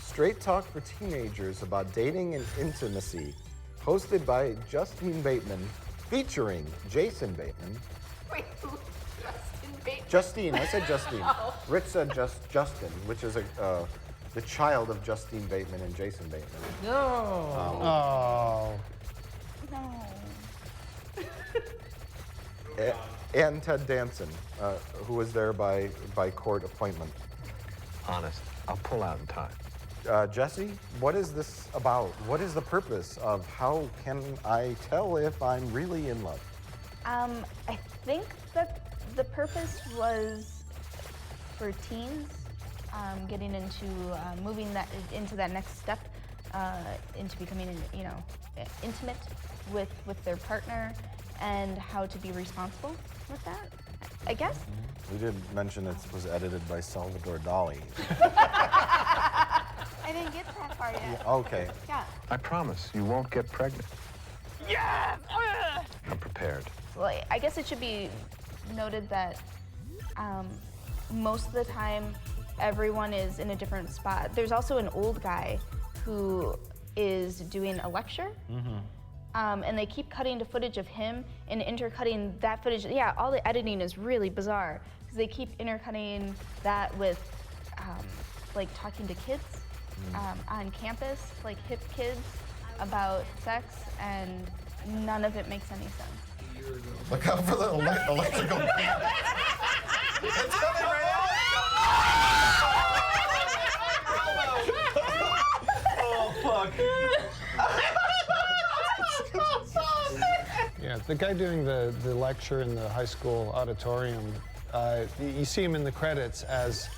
Straight talk for teenagers about dating and intimacy, hosted by Justine Bateman, featuring Jason Bateman. Wait, who? Justin Bateman? Justine, I said Justine. Oh. Rich said Justin, which is the child of Justine Bateman and Jason Bateman. Oh. And Ted Danson, who was there by court appointment. Honest, I'll pull out in time. Jesse, what is this about? What is the purpose of how can I tell if I'm really in love? I think that the purpose was for teens, getting into moving that into that next step, into becoming, intimate with their partner, and how to be responsible with that, I guess. We did mention it was edited by Salvador Dali. I didn't get that far yet. Yeah, okay. Yeah. I promise you won't get pregnant. Yes! I'm prepared. Well, I guess it should be noted that most of the time, everyone is in a different spot. There's also an old guy who is doing a lecture. And they keep cutting to footage of him and intercutting that footage. Yeah, all the editing is really bizarre because they keep intercutting that with like talking to kids on campus, like hip kids about sex, and none of it makes any sense. Look out for the electrical. It's coming right Oh, fuck. Yeah, the guy doing the lecture in the high school auditorium, you see him in the credits as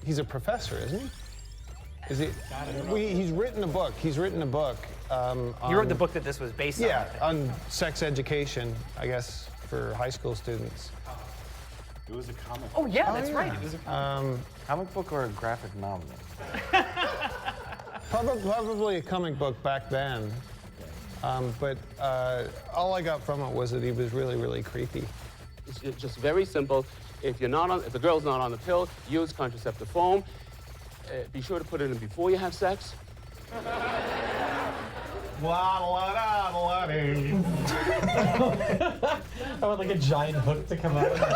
he's a professor, isn't he? Is he? He's written a book. He's written a book. You wrote the book that this was based on. Yeah, on sex education, I guess, for high school students. It was a comic. Oh yeah, that's right. It was a comic book or a graphic novel. Probably a comic book back then. But all I got from it was that he was really, really creepy. It's just very simple. If the girl's not on the pill, use contraceptive foam. Be sure to put it in before you have sex. I want like a giant hook to come out of it.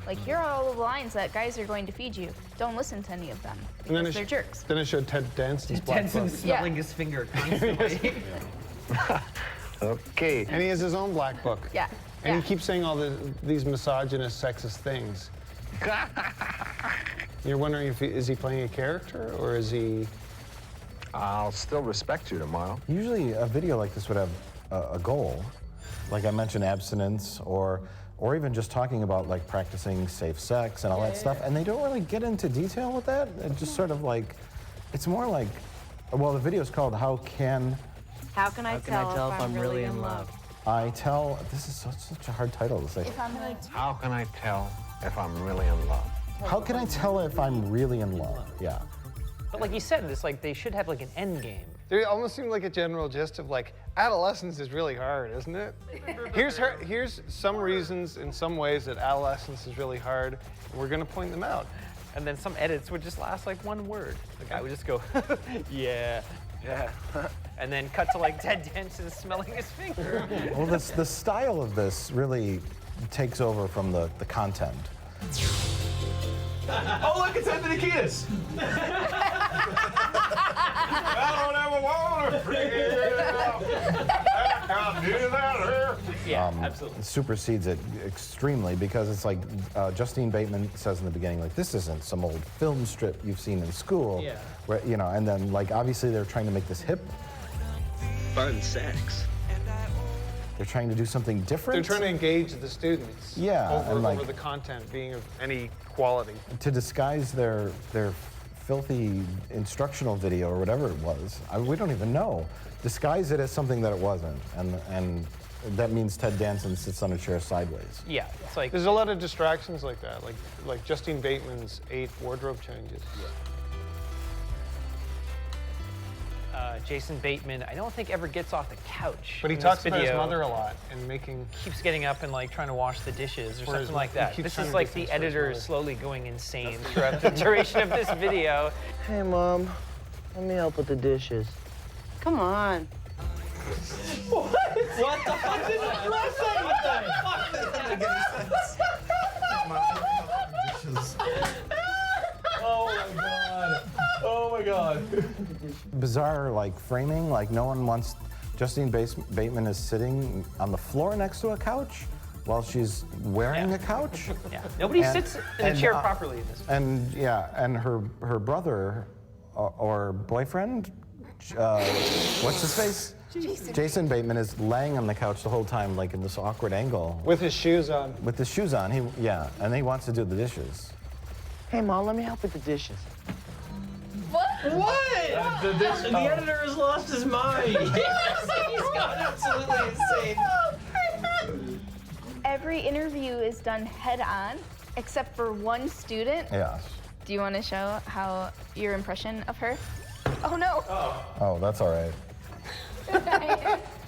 Like, here are all the lines that guys are going to feed you. Don't listen to any of them because they're jerks. Then it showed Ted Danson's black book. Danson's smelling his finger constantly. Okay. And he has his own black book. Yeah. And he keeps saying all these misogynist, sexist things. You're wondering if is he playing a character or is he? I'll still respect you tomorrow. Usually a video like this would have a goal. Like I mentioned, abstinence or even just talking about like practicing safe sex and all that stuff. And they don't really get into detail with that. It's just sort of like, it's more like, well, the video is called How Can I Tell If I'm Really in Love? I Tell, this is such a hard title to say. How can I tell if I'm really in love? How can I tell if I'm really in love? Yeah. But like you said, it's like they should have like an end game. There almost seemed like a general gist of like, adolescence is really hard, isn't it? Here's some reasons in some ways that adolescence is really hard, and we're gonna point them out. And then some edits would just last like one word. The guy would just go, yeah. And then cut to like Ted Danson smelling his finger. Well, the style of this really takes over from the content. Oh, look, it's Anthony Kiedis. I don't ever want to absolutely. It supersedes it extremely because it's like Justine Bateman says in the beginning, like, this isn't some old film strip you've seen in school. Where, you know, and then like obviously they're trying to make this hip. Fun sex. They're trying to do something different. They're trying to engage the students. Yeah, Over, and like, over the content being of any quality. To disguise their filthy instructional video or whatever it was, we don't even know. Disguise it as something that it wasn't, and that means Ted Danson sits on a chair sideways. Yeah, it's like there's a lot of distractions like that, like Justine Bateman's 8 wardrobe changes. Jason Bateman, I don't think ever gets off the couch. But he in talks this about his video. mother a lot and making. Keeps getting up and like trying to wash the dishes or something like that. This is like the editor is slowly going insane throughout the duration of this video. Hey, Mom, let me help with the dishes. Come on. What the fuck did you last Oh my god. Oh my god. Bizarre like framing, like no one wants, Justine Bateman is sitting on the floor next to a couch while she's wearing a couch. Yeah, nobody sits in a chair properly in this. And yeah, and her brother or boyfriend, what's his face? Jason Bateman is laying on the couch the whole time, like in this awkward angle. With his shoes on. With his shoes on, and he wants to do the dishes. Hey, Mom, let me help with the dishes. What? The editor has lost his mind. He's gone absolutely insane. Every interview is done head on, except for one student. Yes. Do you want to show how your impression of her? Oh no. Oh, that's all right.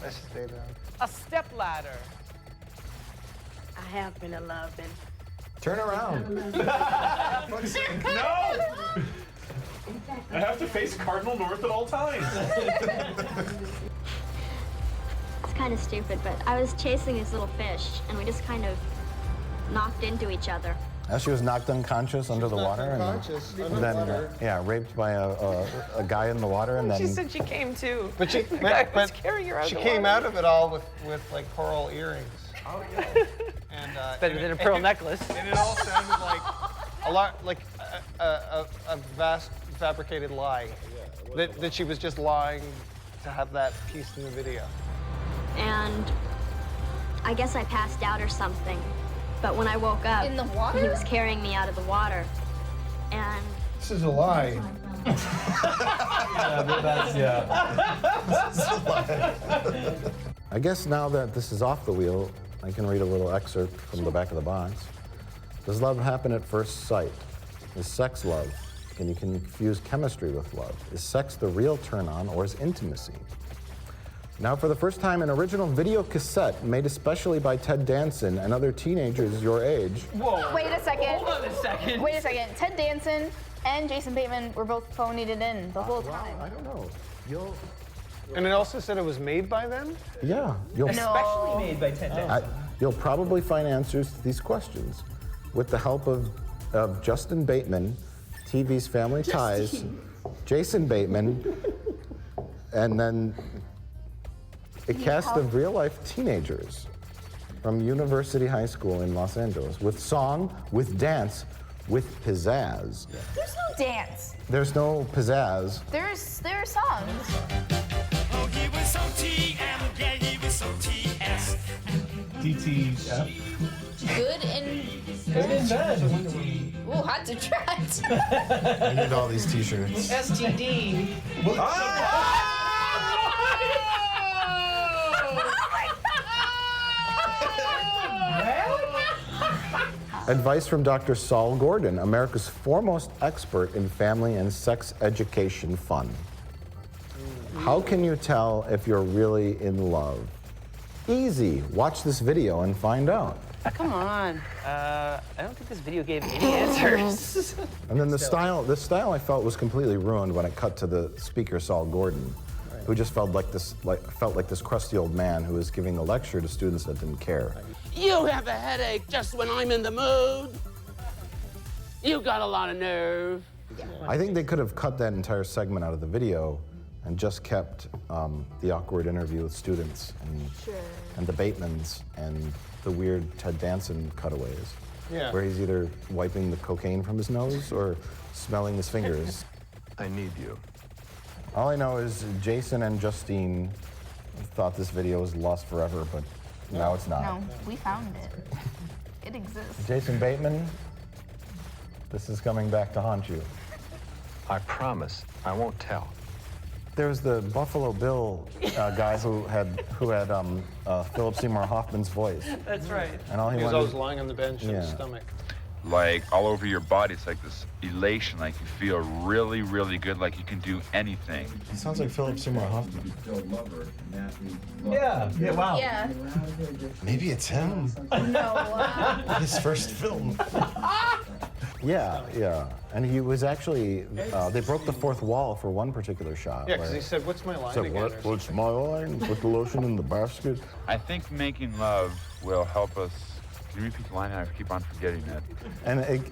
Let's stay down. A step ladder. I have been a-loving. Turn around. No! I have to face Cardinal North at all times. It's kind of stupid, but I was chasing these little fish, and we just kind of knocked into each other. She was knocked unconscious under the water, and then raped by a guy in the water, and then She said she came too. But she, The guy was carrying her out she the came water. out of it all with like coral earrings. Oh yeah. And better than a pearl necklace. And it all sounded like a lot like a vast fabricated lie that she was just lying to have that piece in the video. And I guess I passed out or something. But when I woke up, In the water? he was carrying me out of the water. And This is a lie. I guess now that this is off the wheel, I can read a little excerpt from the back of the box. Does love happen at first sight? Is sex love? Can you confuse chemistry with love? Is sex the real turn-on, or is intimacy? Now, for the first time, an original video cassette made especially by Ted Danson and other teenagers your age. Whoa. Wait a second. Hold on a second. Wait a second. Ted Danson and Jason Bateman were both phoning it in the whole time. I don't know. And it also said it was made by them? Yeah. Especially made by Ted Danson. You'll probably find answers to these questions with the help of Justin Bateman, TV's Family Ties, Jason Bateman, and then a cast of real-life teenagers from University High School in Los Angeles with song, with dance, with pizzazz. There's no dance. There's no pizzazz. There are songs. Oh, he was so TM, yeah, he was so TS. DTF. Good and bad. Ooh, hot to trot. I need all these t-shirts. STD. Advice from Dr. Saul Gordon, America's foremost expert in family and sex education fun. How can you tell if you're really in love? Easy. Watch this video and find out. Come on. I don't think this video gave any answers. And then the style I felt was completely ruined when it cut to the speaker Saul Gordon, who just felt like this crusty old man who was giving a lecture to students that didn't care. You have a headache just when I'm in the mood. You got a lot of nerve. I think they could have cut that entire segment out of the video and just kept the awkward interview with students and the Batemans and the weird Ted Danson cutaways, where he's either wiping the cocaine from his nose or smelling his fingers. I need you. All I know is Jason and Justine thought this video was lost forever, but now it's not. No, we found it. It exists. Jason Bateman, this is coming back to haunt you. I promise I won't tell. There was the Buffalo Bill guy who had Philip Seymour Hoffman's voice. That's right. And all he was wanted always lying on the bench in his stomach. Like all over your body, it's like this elation, like you feel really, really good, like you can do anything. He sounds like Philip Seymour Hoffman. Yeah, wow. Yeah. Maybe it's him. No. His first film. Yeah. And he was actually, they broke the fourth wall for one particular shot. Yeah, because he said, what's my line said, again? What's my line? Put the lotion in the basket. I think making love will help us. Can you repeat the line? I keep on forgetting it. And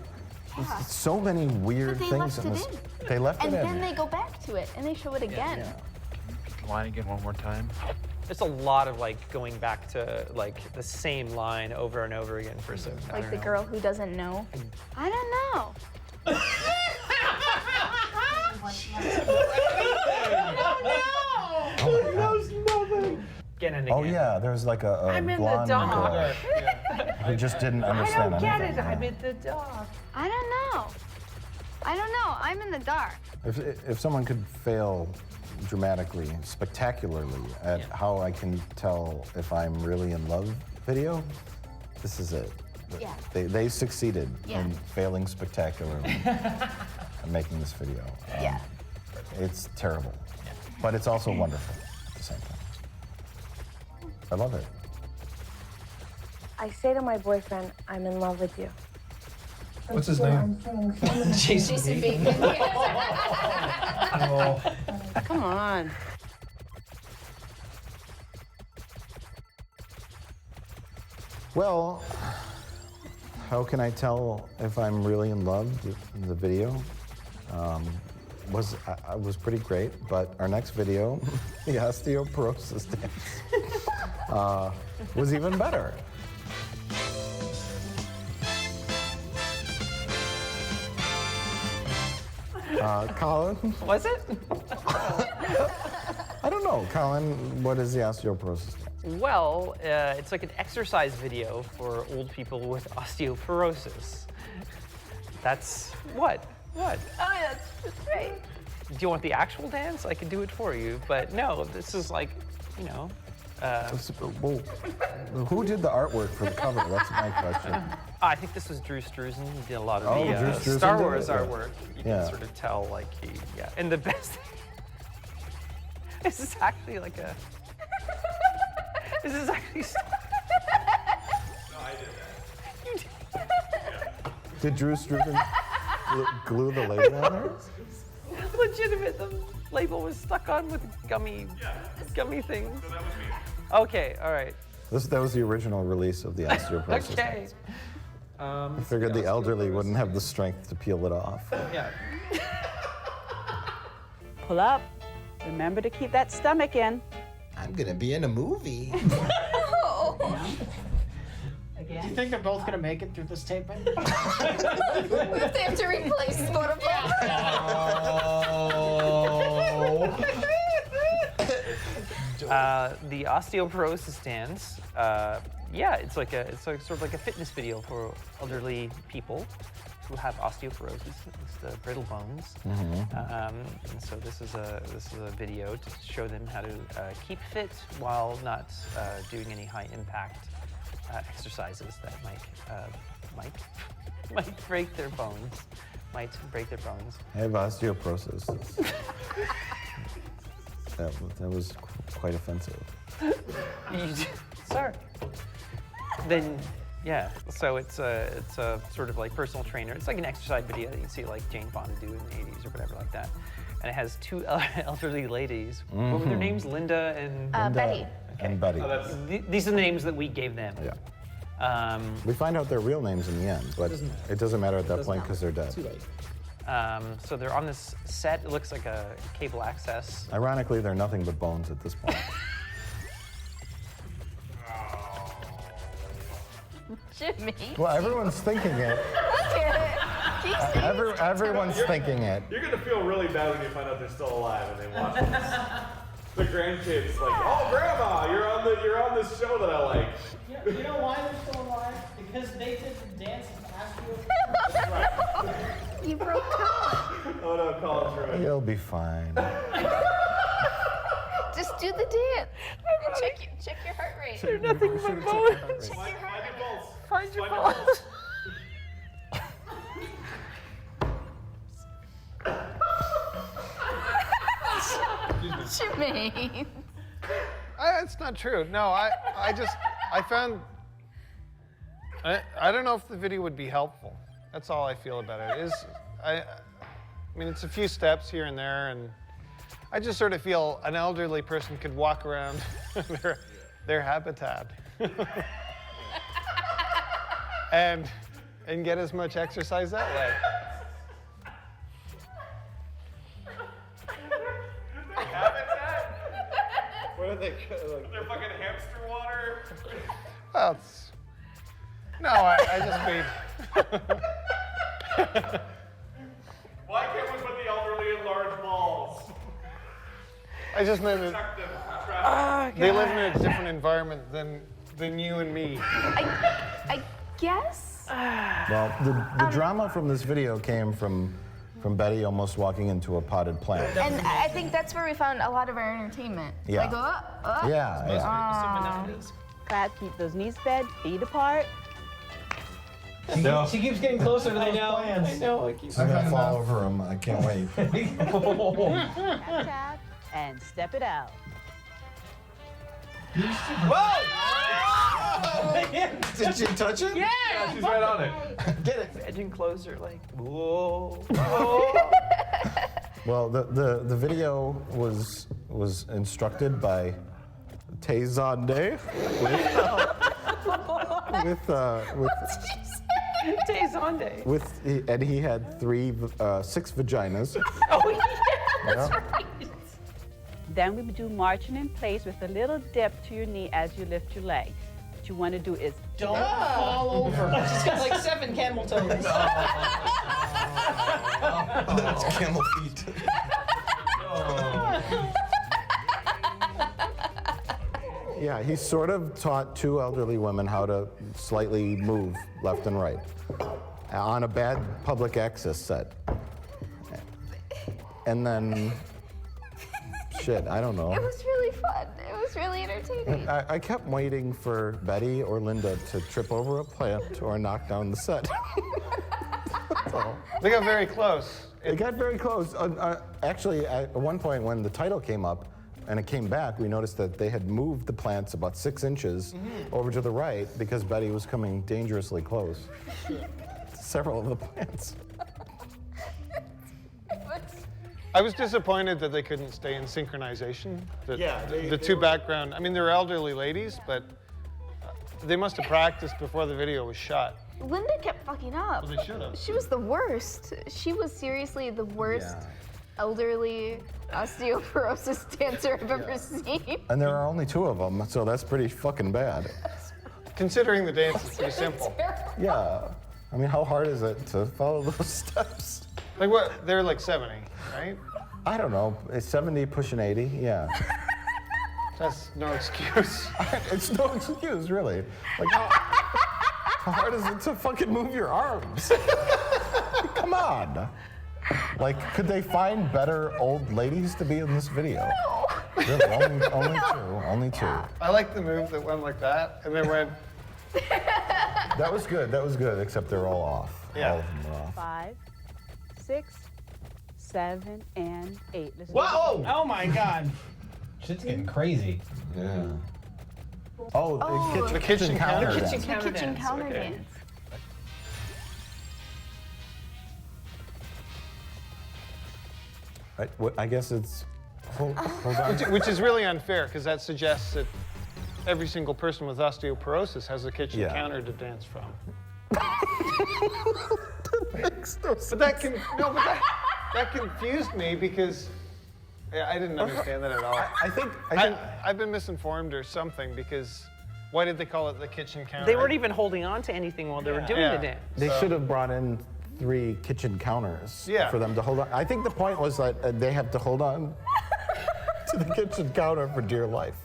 so many weird But they things left in it this. in. They left And it in. then they go back to it and they show it again. Repeat the line again one more time. There's a lot of like going back to like the same line over and over again for so. Like the girl who doesn't know. I don't know. He knows nothing. Again and Oh again. yeah, there's like a I'm in the blonde dark. girl who just didn't I understand don't get anything. it. I'm in the dark. I don't know. I'm in the dark. If someone could fail dramatically, spectacularly at how I can tell if I'm really in love video, this is it. Yeah. They succeeded Yeah. in failing spectacularly and making this video. Yeah. It's terrible, but it's also wonderful at the same time. I love it. I say to my boyfriend, I'm in love with you. What's his name? Jason Bateman. Oh. Come on. Well, how can I tell if I'm really in love? The video was pretty great, but our next video, the osteoporosis dance, was even better. Colin? Was it? I don't know. Colin, what is the osteoporosis dance? Well, it's like an exercise video for old people with osteoporosis. That's what? What? Oh, that's great. Do you want the actual dance? I can do it for you. But no, this is like, you know. Well, who did the artwork for the cover? That's my question. I think this was Drew Struzan. He did a lot of Oh, the Drew Struzan Star did Wars it? Yeah. artwork. You Yeah. can sort of tell, like, And the best thing, this is actually like a, this is actually, Did Drew Struzan glue the label on there? legitimate. The label was stuck on with gummy things. So that was me. Okay, all right. That was the original release of the osteoporosis Okay. dance. I figured the elderly wouldn't have the strength to peel it off. Yeah. Pull up. Remember to keep that stomach in. I'm gonna be in a movie. Again. You think they're both gonna make it through this taping? We have to replace one of them. The osteoporosis stance, yeah, it's sort of like a fitness video for elderly people who have osteoporosis. It's the brittle bones. And so this is a video to show them how to keep fit while not doing any high impact exercises that might break their bones. Might break their bones. I have osteoporosis. That was quite offensive. Sir. Then, yeah. So it's a sort of like personal trainer. It's like an exercise video that you see like Jane Fonda do in the 80s or whatever like that. And it has two elderly ladies. What were their names? Linda and Betty. And Betty. These are the names that we gave them. Yeah. We find out their real names in the end, but it doesn't matter at that point because they're dead. Too late. So they're on this set. It looks like a cable access. Ironically, they're nothing but bones at this point. Jimmy. Well, everyone's thinking it. Everyone's thinking it. You're gonna feel really bad when you find out they're still alive and they watch this. The grandkids like, oh, Grandma, you're on this show that I like. You know why they're still alive? Because they did the dance and asked you. That's right. You broke Colin. Oh no, Colin's ruined. You'll be fine. Just do the dance. Check your heart rate. They're nothing but bones. Find your pulse. Jimmy. It's not true. No, I found. I don't know if the video would be helpful. That's all I feel about it. I mean, it's a few steps here and there, and I just sort of feel an elderly person could walk around their habitat and get as much exercise that way. What are they? Like, they're fucking hamster water? Well, no, I just mean. Why can't we put the elderly in large balls? I just meant that they live in a different environment than you and me. I guess. Well, the drama from this video came from Betty almost walking into a potted plant. And I think that's where we found a lot of our entertainment. Yeah. Like, Yeah. Clap, keep those knees bent, feet apart. No. She keeps getting closer to those plans. I know. I keep. I'm gonna fall over him. I can't wait. Tap, tap, and step it out. Whoa! Did she touch it? Yeah, she's right on it. Get it. Edging closer, like, whoa. Well, the video was instructed by zonday and he had 6 vaginas. Oh yeah, that's Yeah. right. Then we do marching in place with a little dip to your knee as you lift your leg. What you want to do is Don't fall over. She's got like 7 camel toes. That's camel feet. Yeah, he sort of taught 2 elderly women how to slightly move left and right on a bad public access set. And then, shit, I don't know. It was really fun. It was really entertaining. I kept waiting for Betty or Linda to trip over a plant or knock down the set. So, They got very close. they got very close. Actually, at one point when the title came up and it came back, we noticed that they had moved the plants about 6 inches over to the right because Betty was coming dangerously close to several of the plants. I was disappointed that they couldn't stay in synchronization. Yeah, The 2 background. I mean, they're elderly ladies, but they must have practiced before the video was shot. Linda kept fucking up. Well, they should have. She was the worst. She was seriously the worst elderly osteoporosis dancer I've ever seen. And there are only 2 of them, so that's pretty fucking bad. Considering the dance is pretty simple. Yeah. I mean, how hard is it to follow those steps? Like what? They're like 70, right? I don't know. It's 70 pushing 80. Yeah. That's no excuse. It's no excuse, really. Like, how hard is it to fucking move your arms? Come on. Like, could they find better old ladies to be in this video? No. Really, only two. I like the move that went like that and then went. That was good, except they're all off. Yeah. All of them are off. 5, 6, 7, and 8. Let's Whoa! Oh my God. Shit's getting crazy. Yeah. Oh, the kitchen counter The dance. kitchen counter okay. dance. Right, I guess it's. Hold on. Which is really unfair because that suggests that every single person with osteoporosis has a kitchen counter to dance from. But that confused me because I didn't understand that at all. I think I've been misinformed or something because why did they call it the kitchen counter? They weren't even holding on to anything while they were doing the dance. They should have brought in 3 kitchen counters Yeah. for them to hold on. I think the point was that they have to hold on to the kitchen counter for dear life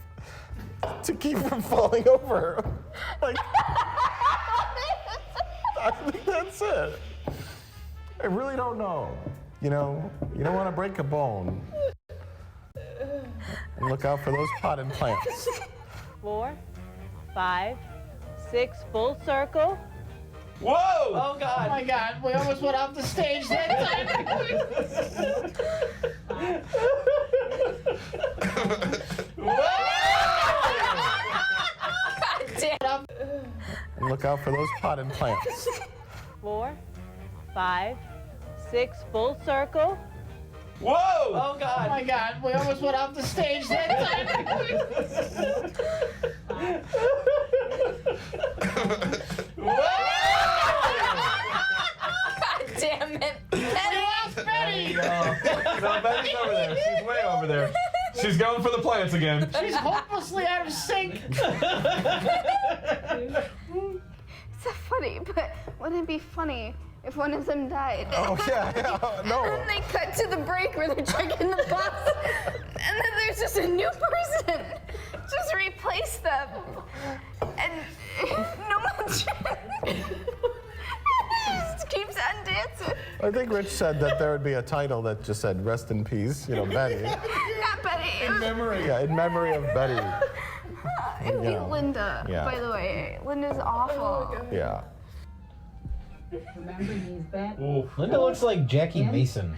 to keep from falling over. Like, I think that's it. I really don't know. You know, you don't want to break a bone. And look out for those potted plants. 4, 5, 6, full circle. Whoa! Oh God! Oh my God! We almost went off the stage that time. God damn. And look out for those potted plants. 4, 5, 6, full circle. Whoa! Oh God! Oh my God! We almost went off the stage that time. God damn it. We lost Betty. No, Betty's over there. She's way over there. She's going for the plants again. She's hopelessly out of sync. It's so funny, but wouldn't it be funny if one of them died? Oh, yeah, no. And then they cut to the break where they're checking the box, and then there's just a new person. Just replace them. And no mention. Just keeps on dancing. I think Rich said that there would be a title that just said "Rest in Peace," you know, Betty. Not Betty. In memory. Yeah, in memory of Betty. It'd be You know, Linda, yeah. by the way. Linda's awful. Yeah. Remember these bad. Linda looks like Jackie Mason.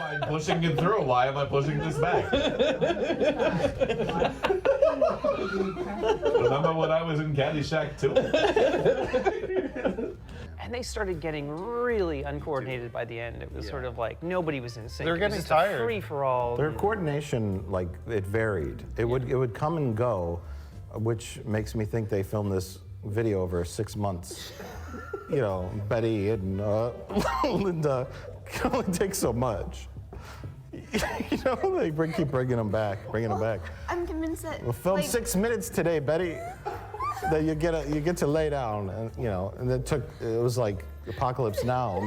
I'm pushing it through. Why am I pushing this back? Remember when I was in Caddyshack too? And they started getting really uncoordinated by the end. It was sort of like nobody was in sync. They're It was getting just tired. a free for all. Their coordination, like, it varied. It would come and go, which makes me think they filmed this video over 6 months. You know, Betty and Linda can only take so much. You know, they keep bringing them back. I'm convinced that. We'll film 6 minutes today, Betty. Then you get to lay down, and you know, and it was like Apocalypse Now,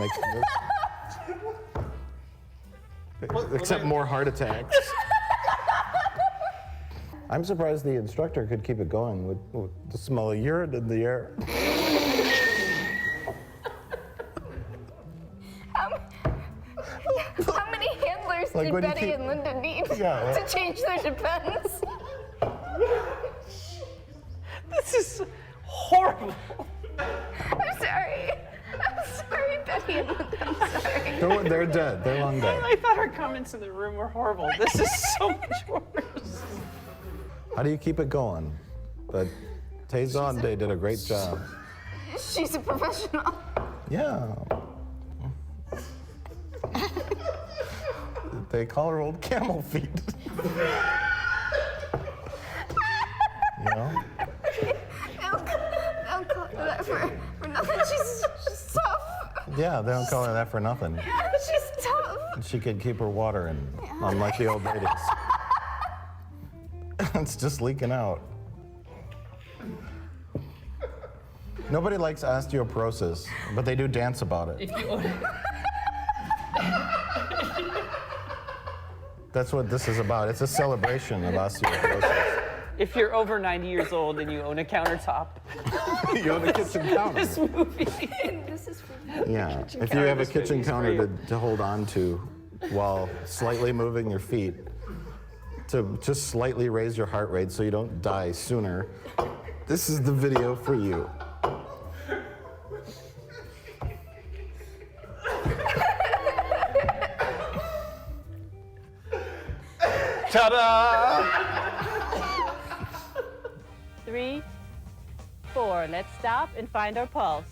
except more heart attacks. I'm surprised the instructor could keep it going with the smell of urine in the air. How many handlers Like did when you Betty keep- and Linda need Yeah. to change their depends? This is horrible. I'm sorry. I'm sorry, Betty and Linda. I'm sorry. They're dead. They're long dead. I thought her comments in the room were horrible. This is so much worse. How do you keep it going? But Zonday did a great job. She's a professional. Yeah. They call her old camel feet. You know? They'll call her that for nothing. She's tough. Yeah, they don't call her that for nothing. She's tough. She could keep her water in, unlike the old ladies. It's just leaking out. Nobody likes osteoporosis, but they do dance about it. If you own That's what this is about. It's a celebration of osteoporosis. If you're over 90 years old and you own a countertop. You own a kitchen counter. This movie. This is for you. Yeah, if you have a kitchen counter to hold on to while slightly moving your feet to just slightly raise your heart rate so you don't die sooner, this is the video for you. Ta-da! 3, 4. Let's stop and find our pulse.